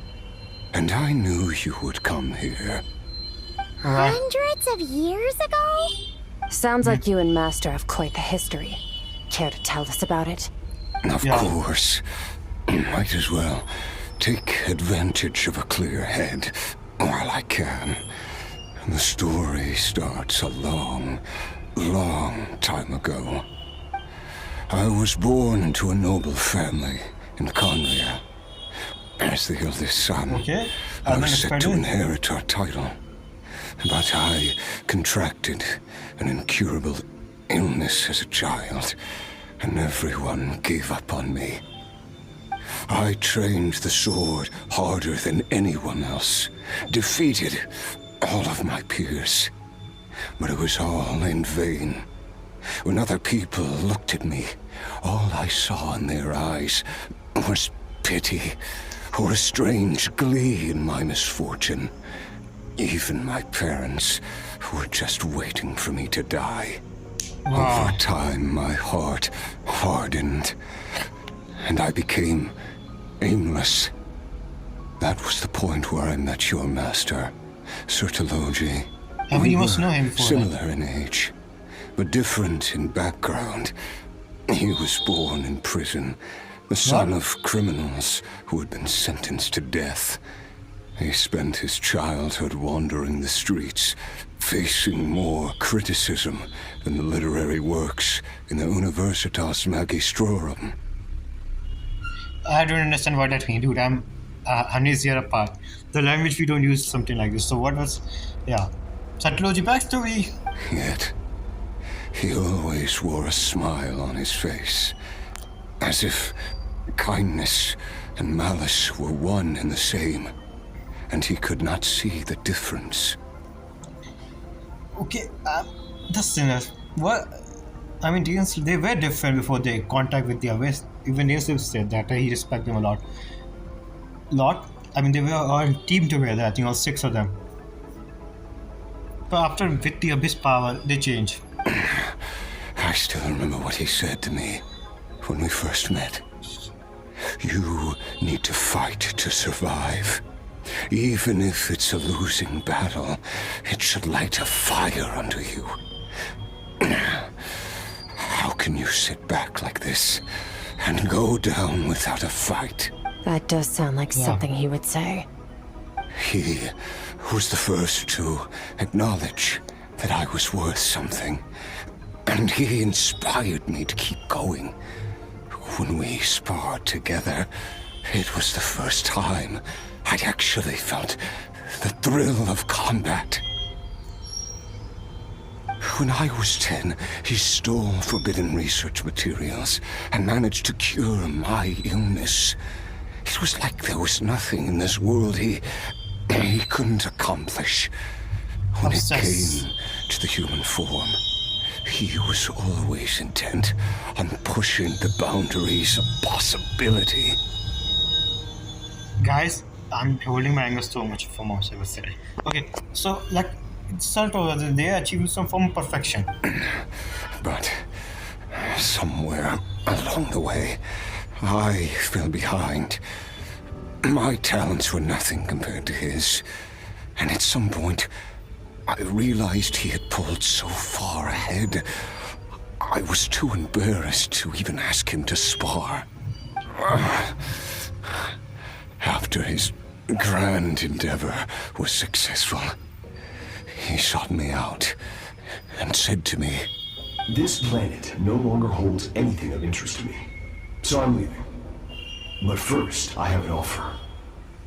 Speaker 10: And I knew you would come here.
Speaker 1: Hundreds of years ago?
Speaker 3: Sounds like you and Master have quite the history. Care to tell us about it?
Speaker 10: Of course. Might as well take advantage of a clear head while I can. The story starts a long, long time ago. I was born into a noble family in Conria. As the eldest son, I was set to inherit our title. But I contracted an incurable illness as a child, and everyone gave up on me. I trained the sword harder than anyone else, defeated all of my peers. But it was all in vain. When other people looked at me, all I saw in their eyes was pity, or a strange glee in my misfortune. Even my parents were just waiting for me to die. Over time, my heart hardened, and I became aimless. That was the point where I met your master, Sir Taloji.
Speaker 2: You must know him before.
Speaker 10: Similar in age, but different in background. He was born in prison, the son of criminals who had been sentenced to death. He spent his childhood wandering the streets, facing more criticism than the literary works in the Universitas Magistrorum.
Speaker 2: I don't understand what that means, dude. I'm Hannes year apart. The language we don't use something like this. So what was... Yeah. Satology backstory.
Speaker 10: Yet, he always wore a smile on his face, as if kindness and malice were one and the same, and he could not see the difference.
Speaker 2: Okay, that's enough. What? I mean, they were different before they contact with the others. Even Yusuf said that he respected them a lot. I mean, they were all team together. I think all 6 of them. But after with the Abyss power, they changed.
Speaker 10: I still remember what he said to me when we first met. You need to fight to survive. Even if it's a losing battle, it should light a fire under you. How can you sit back like this and go down without a fight?
Speaker 3: That does sound like something he would say.
Speaker 10: He was the first to acknowledge that I was worth something, and he inspired me to keep going. When we sparred together, it was the first time I'd actually felt the thrill of combat. When I was 10, he stole forbidden research materials and managed to cure my illness. It was like there was nothing in this world he couldn't accomplish. When it came to the human form, he was always intent on pushing the boundaries of possibility.
Speaker 2: Guys, I'm holding my anger so much for most of us today. Okay, so like it's sort of they achieved some form of perfection.
Speaker 10: But somewhere along the way, I fell behind. My talents were nothing compared to his, and at some point, I realized he had pulled so far ahead, I was too embarrassed to even ask him to spar. After his grand endeavor was successful, he sought me out and said to me,
Speaker 7: "This planet no longer holds anything of interest to me, so I'm leaving. But first, I have an offer.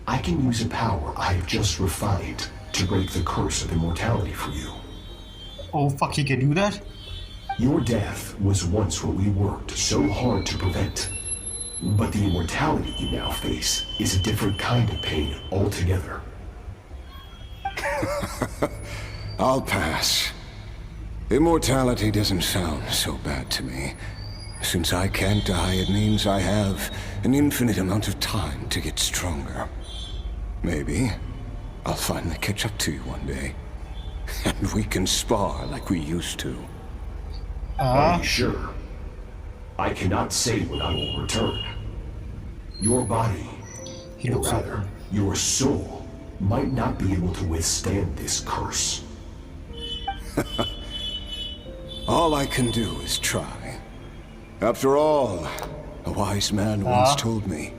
Speaker 7: I can use a power I have just refined to break the curse of immortality for you."
Speaker 2: Oh fuck, he can do that?
Speaker 7: Your death was once what we worked so hard to prevent. But the immortality you now face is a different kind of pain altogether.
Speaker 10: I'll pass. Immortality doesn't sound so bad to me. Since I can't die, it means I have an infinite amount of time to get stronger. Maybe I'll finally catch up to you one day. And we can spar like we used to.
Speaker 7: Are you sure? I cannot say when I will return. Your body, or rather, your soul, might not be able to withstand this curse.
Speaker 10: All I can do is try. After all, a wise man once told me,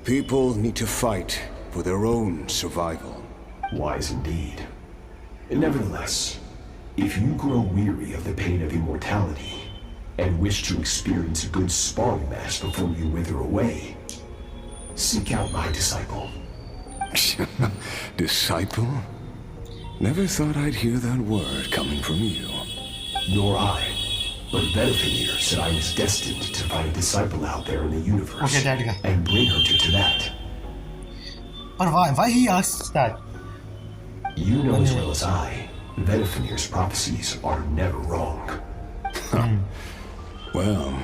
Speaker 10: people need to fight for their own survival.
Speaker 7: Wise indeed. Nevertheless, if you grow weary of the pain of immortality, and wish to experience a good sparring match before you wither away, seek out my disciple.
Speaker 10: Disciple? Never thought I'd hear that word coming from you.
Speaker 7: Nor I. But Vedifenir said I was destined to find a disciple out there in the universe.
Speaker 2: Okay, that guy.
Speaker 7: And bring her to Tibet.
Speaker 2: But why? Why he asks that?
Speaker 7: You know as well as I, Vedifenir's prophecies are never wrong.
Speaker 10: Well,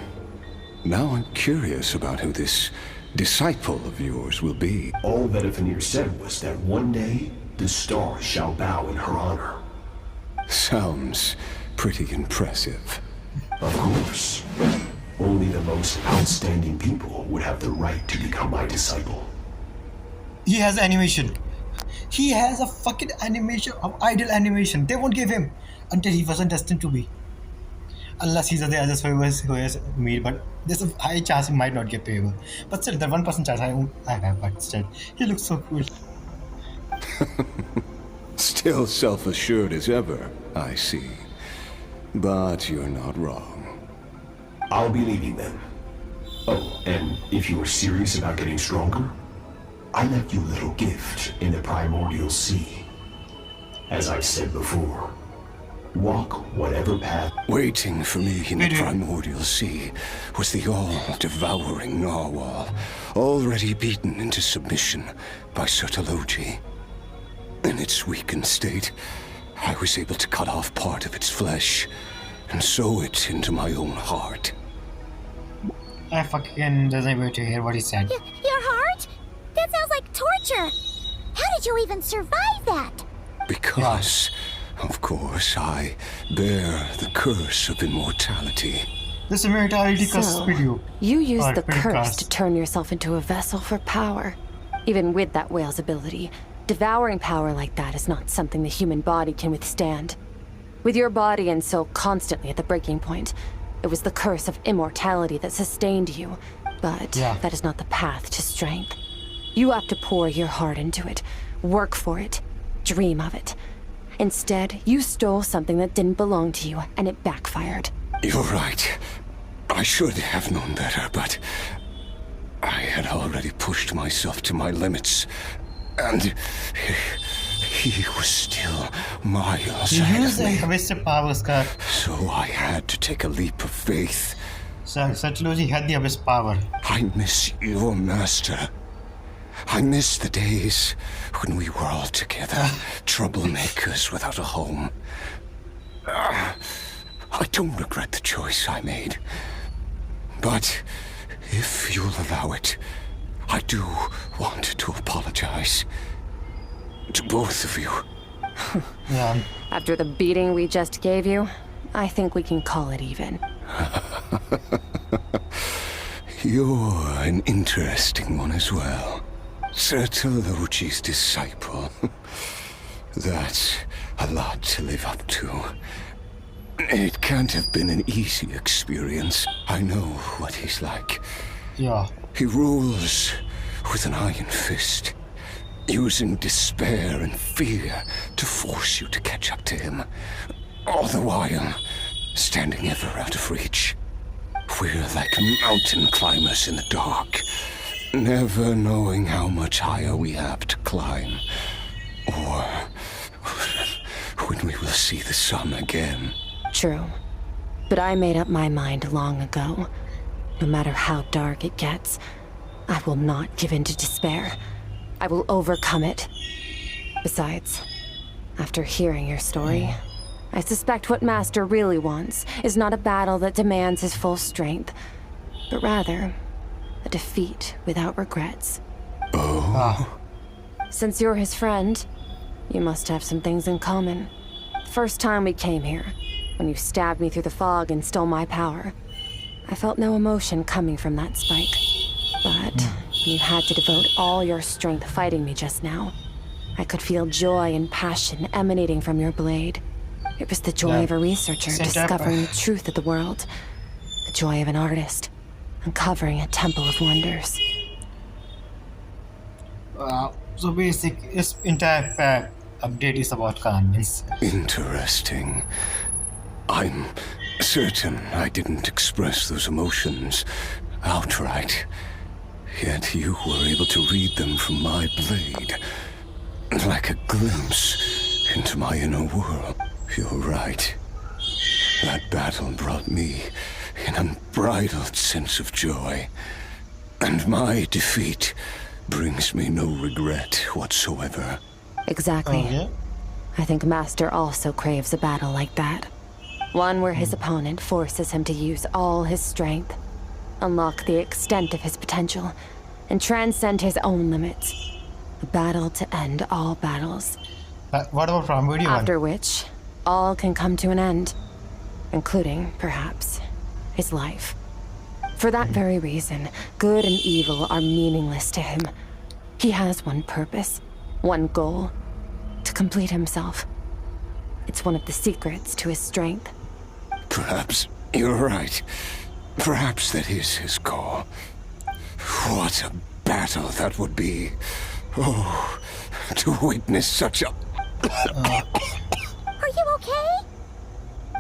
Speaker 10: now I'm curious about who this disciple of yours will be.
Speaker 7: All Vedifenir said was that one day, the stars shall bow in her honor.
Speaker 10: Sounds pretty impressive.
Speaker 7: Of course. Only the most outstanding people would have the right to become my disciple.
Speaker 2: He has animation. He has a fucking animation of idle animation. They won't give him until he wasn't destined to be. Unless he's the other survivors who has made, but there's a high chance he might not get payable. But still, the 1% chance I have, but still, he looks so cool.
Speaker 10: Still self-assured as ever, I see. But you're not wrong.
Speaker 7: I'll be leaving then. Oh, and if you are serious about getting stronger, I left you a little gift in the primordial sea. As I've said before, walk whatever path.
Speaker 10: Waiting for me in the primordial sea was the all-devouring narwhal, already beaten into submission by Sertologi. In its weakened state, I was able to cut off part of its flesh and sew it into my own heart.
Speaker 2: I fucking doesn't wait to hear what he said.
Speaker 1: Your heart? That sounds like torture. How did you even survive that?
Speaker 10: Because, of course, I bear the curse of immortality.
Speaker 2: This immortality curse
Speaker 3: So,
Speaker 2: video.
Speaker 3: you used
Speaker 2: Or
Speaker 3: the
Speaker 2: pretty
Speaker 3: curse
Speaker 2: cast.
Speaker 3: to turn yourself into a vessel for power. Even with that whale's ability, devouring power like that is not something the human body can withstand. With your body and soul constantly at the breaking point, it was the curse of immortality that sustained you. But that is not the path to strength. You have to pour your heart into it, work for it, dream of it. Instead, you stole something that didn't belong to you, and it backfired.
Speaker 10: You're right. I should have known better, but I had already pushed myself to my limits, and he was still miles
Speaker 2: He
Speaker 10: ahead
Speaker 2: used
Speaker 10: of
Speaker 2: the
Speaker 10: me.
Speaker 2: Abyssal power, Scar.
Speaker 10: So I had to take a leap of faith.
Speaker 2: Sertologi had the Abyss power.
Speaker 10: I miss your master. I miss the days when we were all together, troublemakers without a home. I don't regret the choice I made. But if you'll allow it, I do want to apologize. To both of you.
Speaker 2: Yeah.
Speaker 3: After the beating we just gave you, I think we can call it even.
Speaker 10: You're an interesting one as well. Sertologi's disciple. That's a lot to live up to. It can't have been an easy experience. I know what he's like.
Speaker 2: Yeah.
Speaker 10: He rules with an iron fist, using despair and fear to force you to catch up to him, all the while standing ever out of reach. We're like mountain climbers in the dark, never knowing how much higher we have to climb, or when we will see the sun again.
Speaker 3: True. But I made up my mind long ago. No matter how dark it gets, I will not give in to despair. I will overcome it. Besides, after hearing your story, I suspect what Master really wants is not a battle that demands his full strength, but rather a defeat without regrets.
Speaker 2: Ah,
Speaker 3: Since you're his friend, you must have some things in common. The first time we came here, when you stabbed me through the fog and stole my power, I felt no emotion coming from that spike. But when you had to devote all your strength fighting me just now, I could feel joy and passion emanating from your blade. It was the joy of a researcher discovering the truth of the world, the joy of an artist uncovering a temple of wonders.
Speaker 2: so basic, this entire pack update is about kindness.
Speaker 10: Interesting. I'm certain I didn't express those emotions outright. Yet you were able to read them from my blade, like a glimpse into my inner world. You're right. That battle brought me an unbridled sense of joy. And my defeat brings me no regret whatsoever.
Speaker 3: Exactly.
Speaker 2: Okay.
Speaker 3: I think Master also craves a battle like that. One where his opponent forces him to use all his strength, unlock the extent of his potential, and transcend his own limits. A battle to end all battles.
Speaker 2: What about Primordial one?
Speaker 3: After which, all can come to an end, including, perhaps, his life. For that very reason, good and evil are meaningless to him. He has one purpose, one goal: to complete himself. It's one of the secrets to his strength.
Speaker 10: Perhaps you're right. Perhaps that is his call. What a battle that would be. Oh, to witness such a...
Speaker 1: Are you okay?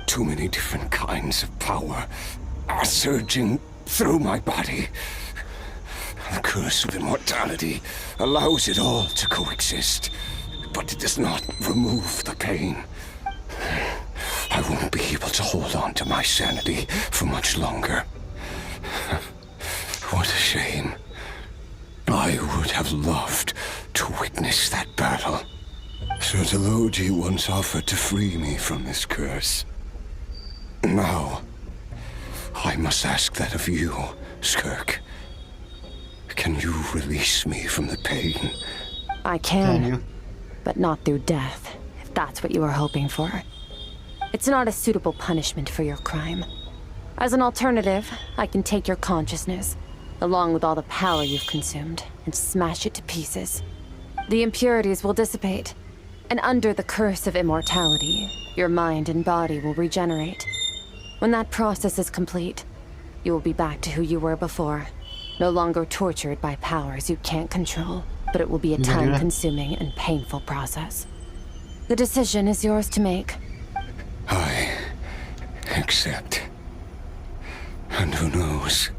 Speaker 10: Too many different kinds of power are surging through my body. The curse of immortality allows it all to coexist, but it does not remove the pain. I won't be able to hold on to my sanity for much longer. What a shame. I would have loved to witness that battle. Sir Delogi once offered to free me from this curse. Now, I must ask that of you, SKIRK. Can you release me from the pain?
Speaker 3: I
Speaker 2: Can you?
Speaker 3: but not through death, if that's what you are hoping for. It's not a suitable punishment for your crime. As an alternative, I can take your consciousness, along with all the power you've consumed, and smash it to pieces. The impurities will dissipate, and under the curse of immortality, your mind and body will regenerate. When that process is complete, you will be back to who you were before, no longer tortured by powers you can't control, but it will be a
Speaker 2: You can do that.
Speaker 3: time-consuming and painful process. The decision is yours to make.
Speaker 10: I accept. And who knows?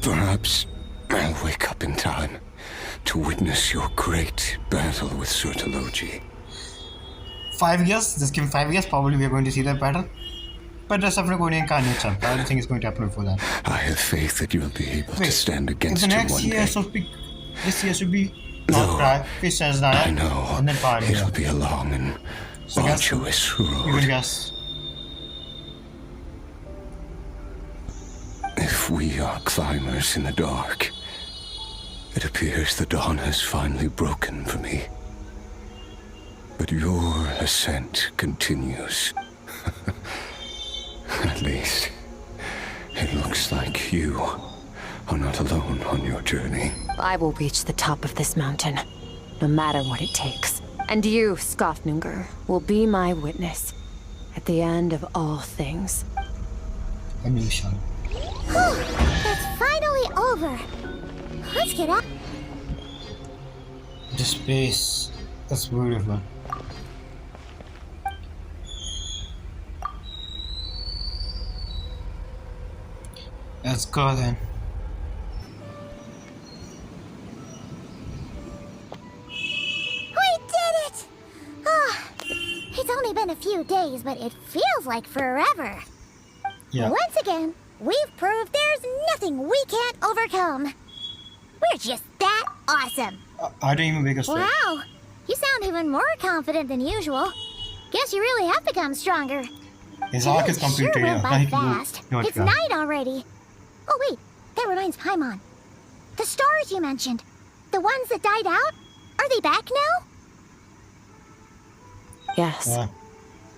Speaker 10: Perhaps I'll wake up in time to witness your great battle with Sir Delogi.
Speaker 2: 5 years? Just give him 5 years, probably we are going to see that battle. But that's definitely going to incarnate something. I don't think it's going to happen before that.
Speaker 10: I have faith that you'll be able to
Speaker 2: Wait,
Speaker 10: stand
Speaker 2: the
Speaker 10: against him
Speaker 2: next
Speaker 10: one
Speaker 2: year
Speaker 10: day.
Speaker 2: should be... This year should be...
Speaker 10: No,
Speaker 2: Not right. Fish as Naya.
Speaker 10: I know.
Speaker 2: And then Pioneer.
Speaker 10: It'll be a long and
Speaker 2: So guess-
Speaker 10: arduous
Speaker 2: You can
Speaker 10: road.
Speaker 2: guess.
Speaker 10: If we are climbers in the dark, it appears the dawn has finally broken for me. But your ascent continues. At least, it looks like you are not alone on your journey.
Speaker 3: I will reach the top of this mountain, no matter what it takes. And you, Skofnunger, will be my witness at the end of all things.
Speaker 2: A new shot.
Speaker 1: It's finally over. Let's get out.
Speaker 2: The space. That's beautiful. Let's go then.
Speaker 1: We did it! Ah, it's only been a few days, but it feels like forever.
Speaker 2: Yeah.
Speaker 1: Once again, we've proved there's nothing we can't overcome. We're just that awesome.
Speaker 2: I don't even make a straight.
Speaker 1: Wow, you sound even more confident than usual. Guess you really have become stronger.
Speaker 2: His arc is
Speaker 1: Sure
Speaker 2: completed.
Speaker 1: went by fast.
Speaker 2: No,
Speaker 1: It's night already. Oh wait, that reminds Paimon. The stars you mentioned, the ones that died out, are they back now?
Speaker 3: Yes.
Speaker 2: Yeah.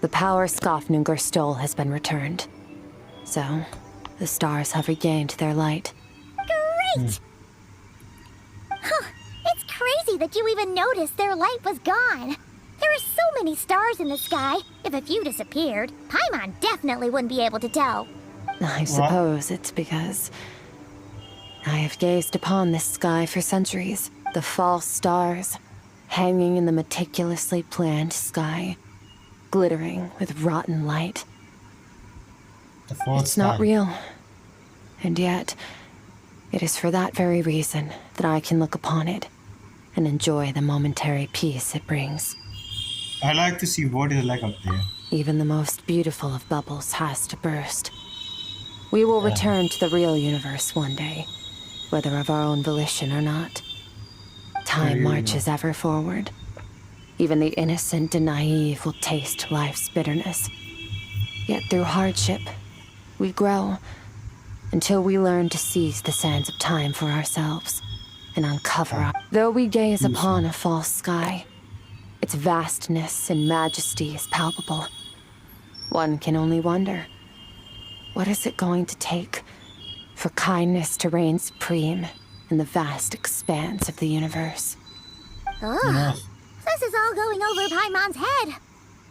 Speaker 3: The power Skofnungur stole has been returned. So, the stars have regained their light.
Speaker 1: Great! Huh, it's crazy that you even noticed their light was gone. There are so many stars in the sky. If a few disappeared, Paimon definitely wouldn't be able to tell.
Speaker 3: I suppose it's because I have gazed upon this sky for centuries. The false stars, hanging in the meticulously planned sky, glittering with rotten light.
Speaker 2: The fourth
Speaker 3: It's not
Speaker 2: sky.
Speaker 3: real. And yet, it is for that very reason that I can look upon it and enjoy the momentary peace it brings.
Speaker 2: I like to see what is like up there.
Speaker 3: Even the most beautiful of bubbles has to burst. We will return to the real universe one day, whether of our own volition or not. Time marches ever forward. Even the innocent and naive will taste life's bitterness. Yet through hardship, we grow until we learn to seize the sands of time for ourselves and uncover our... Though we gaze upon a false sky, its vastness and majesty is palpable. One can only wonder, what is it going to take for kindness to reign supreme in the vast expanse of the universe?
Speaker 1: Oh, this is all going over Paimon's head.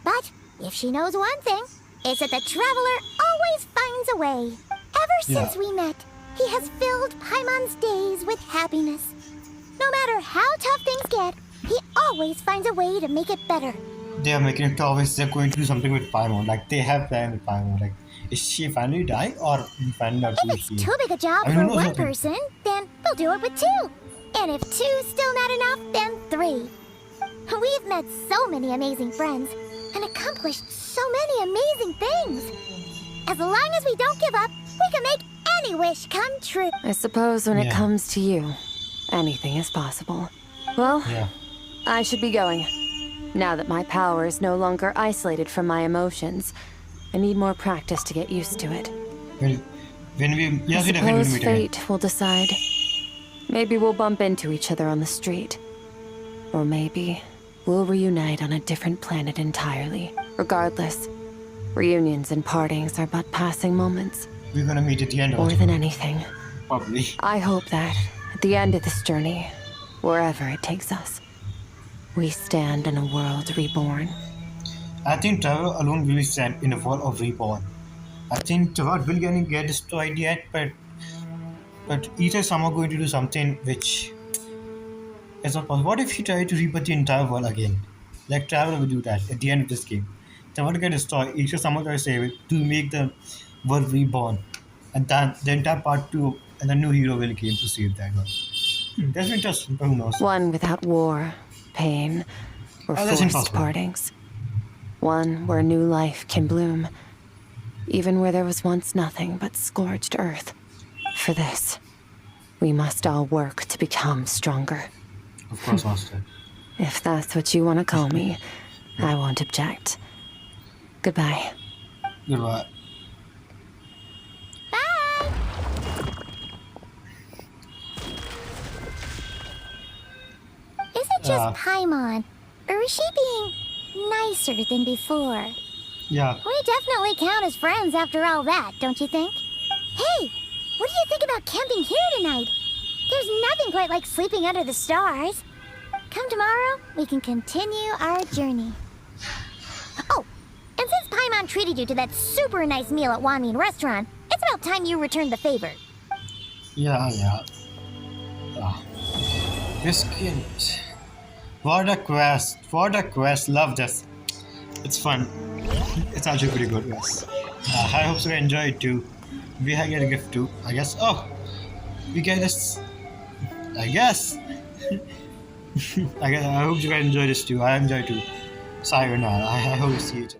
Speaker 1: But if she knows one thing, it's that the traveler always finds a way. Ever since we met, he has filled Paimon's days with happiness. No matter how tough things get, he always finds a way to make it better.
Speaker 2: They are making it obvious they're going to do something with Paimon. Like, they have planned with Paimon. Like, is she finally dying or finally not?
Speaker 1: If it's too big a job for one person, then we'll do it with two. And if two's still not enough, then three. We've met so many amazing friends and accomplished so many amazing things. As long as we don't give up, we can make any wish come true.
Speaker 3: I suppose when it comes to you, anything is possible. Well, I should be going. Now that my power is no longer isolated from my emotions, I need more practice to get used to it.
Speaker 2: Well, when we...
Speaker 3: I suppose fate will decide. Maybe we'll bump into each other on the street. Or maybe we'll reunite on a different planet entirely. Regardless, reunions and partings are but passing moments.
Speaker 2: We're gonna meet at the end of it.
Speaker 3: More than anything.
Speaker 2: Probably.
Speaker 3: I hope that, at the end of this journey, wherever it takes us, we stand in a world reborn.
Speaker 2: I think Trevor alone will stand in a world of reborn. I think Trevor will get destroyed yet, but either somehow going to do something which is not possible. What if he tried to rebirth the entire world again? Like Trevor will do that at the end of this game. Trevor will get destroyed. Either someone will save it to make the world reborn, and then the entire part 2 and the new hero will come to save that one. That's interesting, but who knows?
Speaker 3: One without war, pain, or forced partings. One where new life can bloom, even where there was once nothing but scorched earth. For this, we must all work to become stronger.
Speaker 2: Of course, Master.
Speaker 3: If that's what you want to call me, I won't object. Goodbye.
Speaker 2: Goodbye.
Speaker 1: Bye! Is it just Paimon, or is she being nicer than before?
Speaker 2: Yeah.
Speaker 1: We definitely count as friends after all that, don't you think? Hey, what do you think about camping here tonight? There's nothing quite like sleeping under the stars. Come tomorrow, we can continue our journey. Oh, and since Paimon treated you to that super nice meal at Wanmin restaurant, it's about time you returned the favor.
Speaker 2: Yeah. This kid. What a quest. Love this. It's fun. It's actually pretty good, yes. I hope you enjoy it too. We get a gift too, I guess. Oh, we get this. I guess. I hope you guys enjoy this too. I enjoy too. Sayonara. I hope you see it.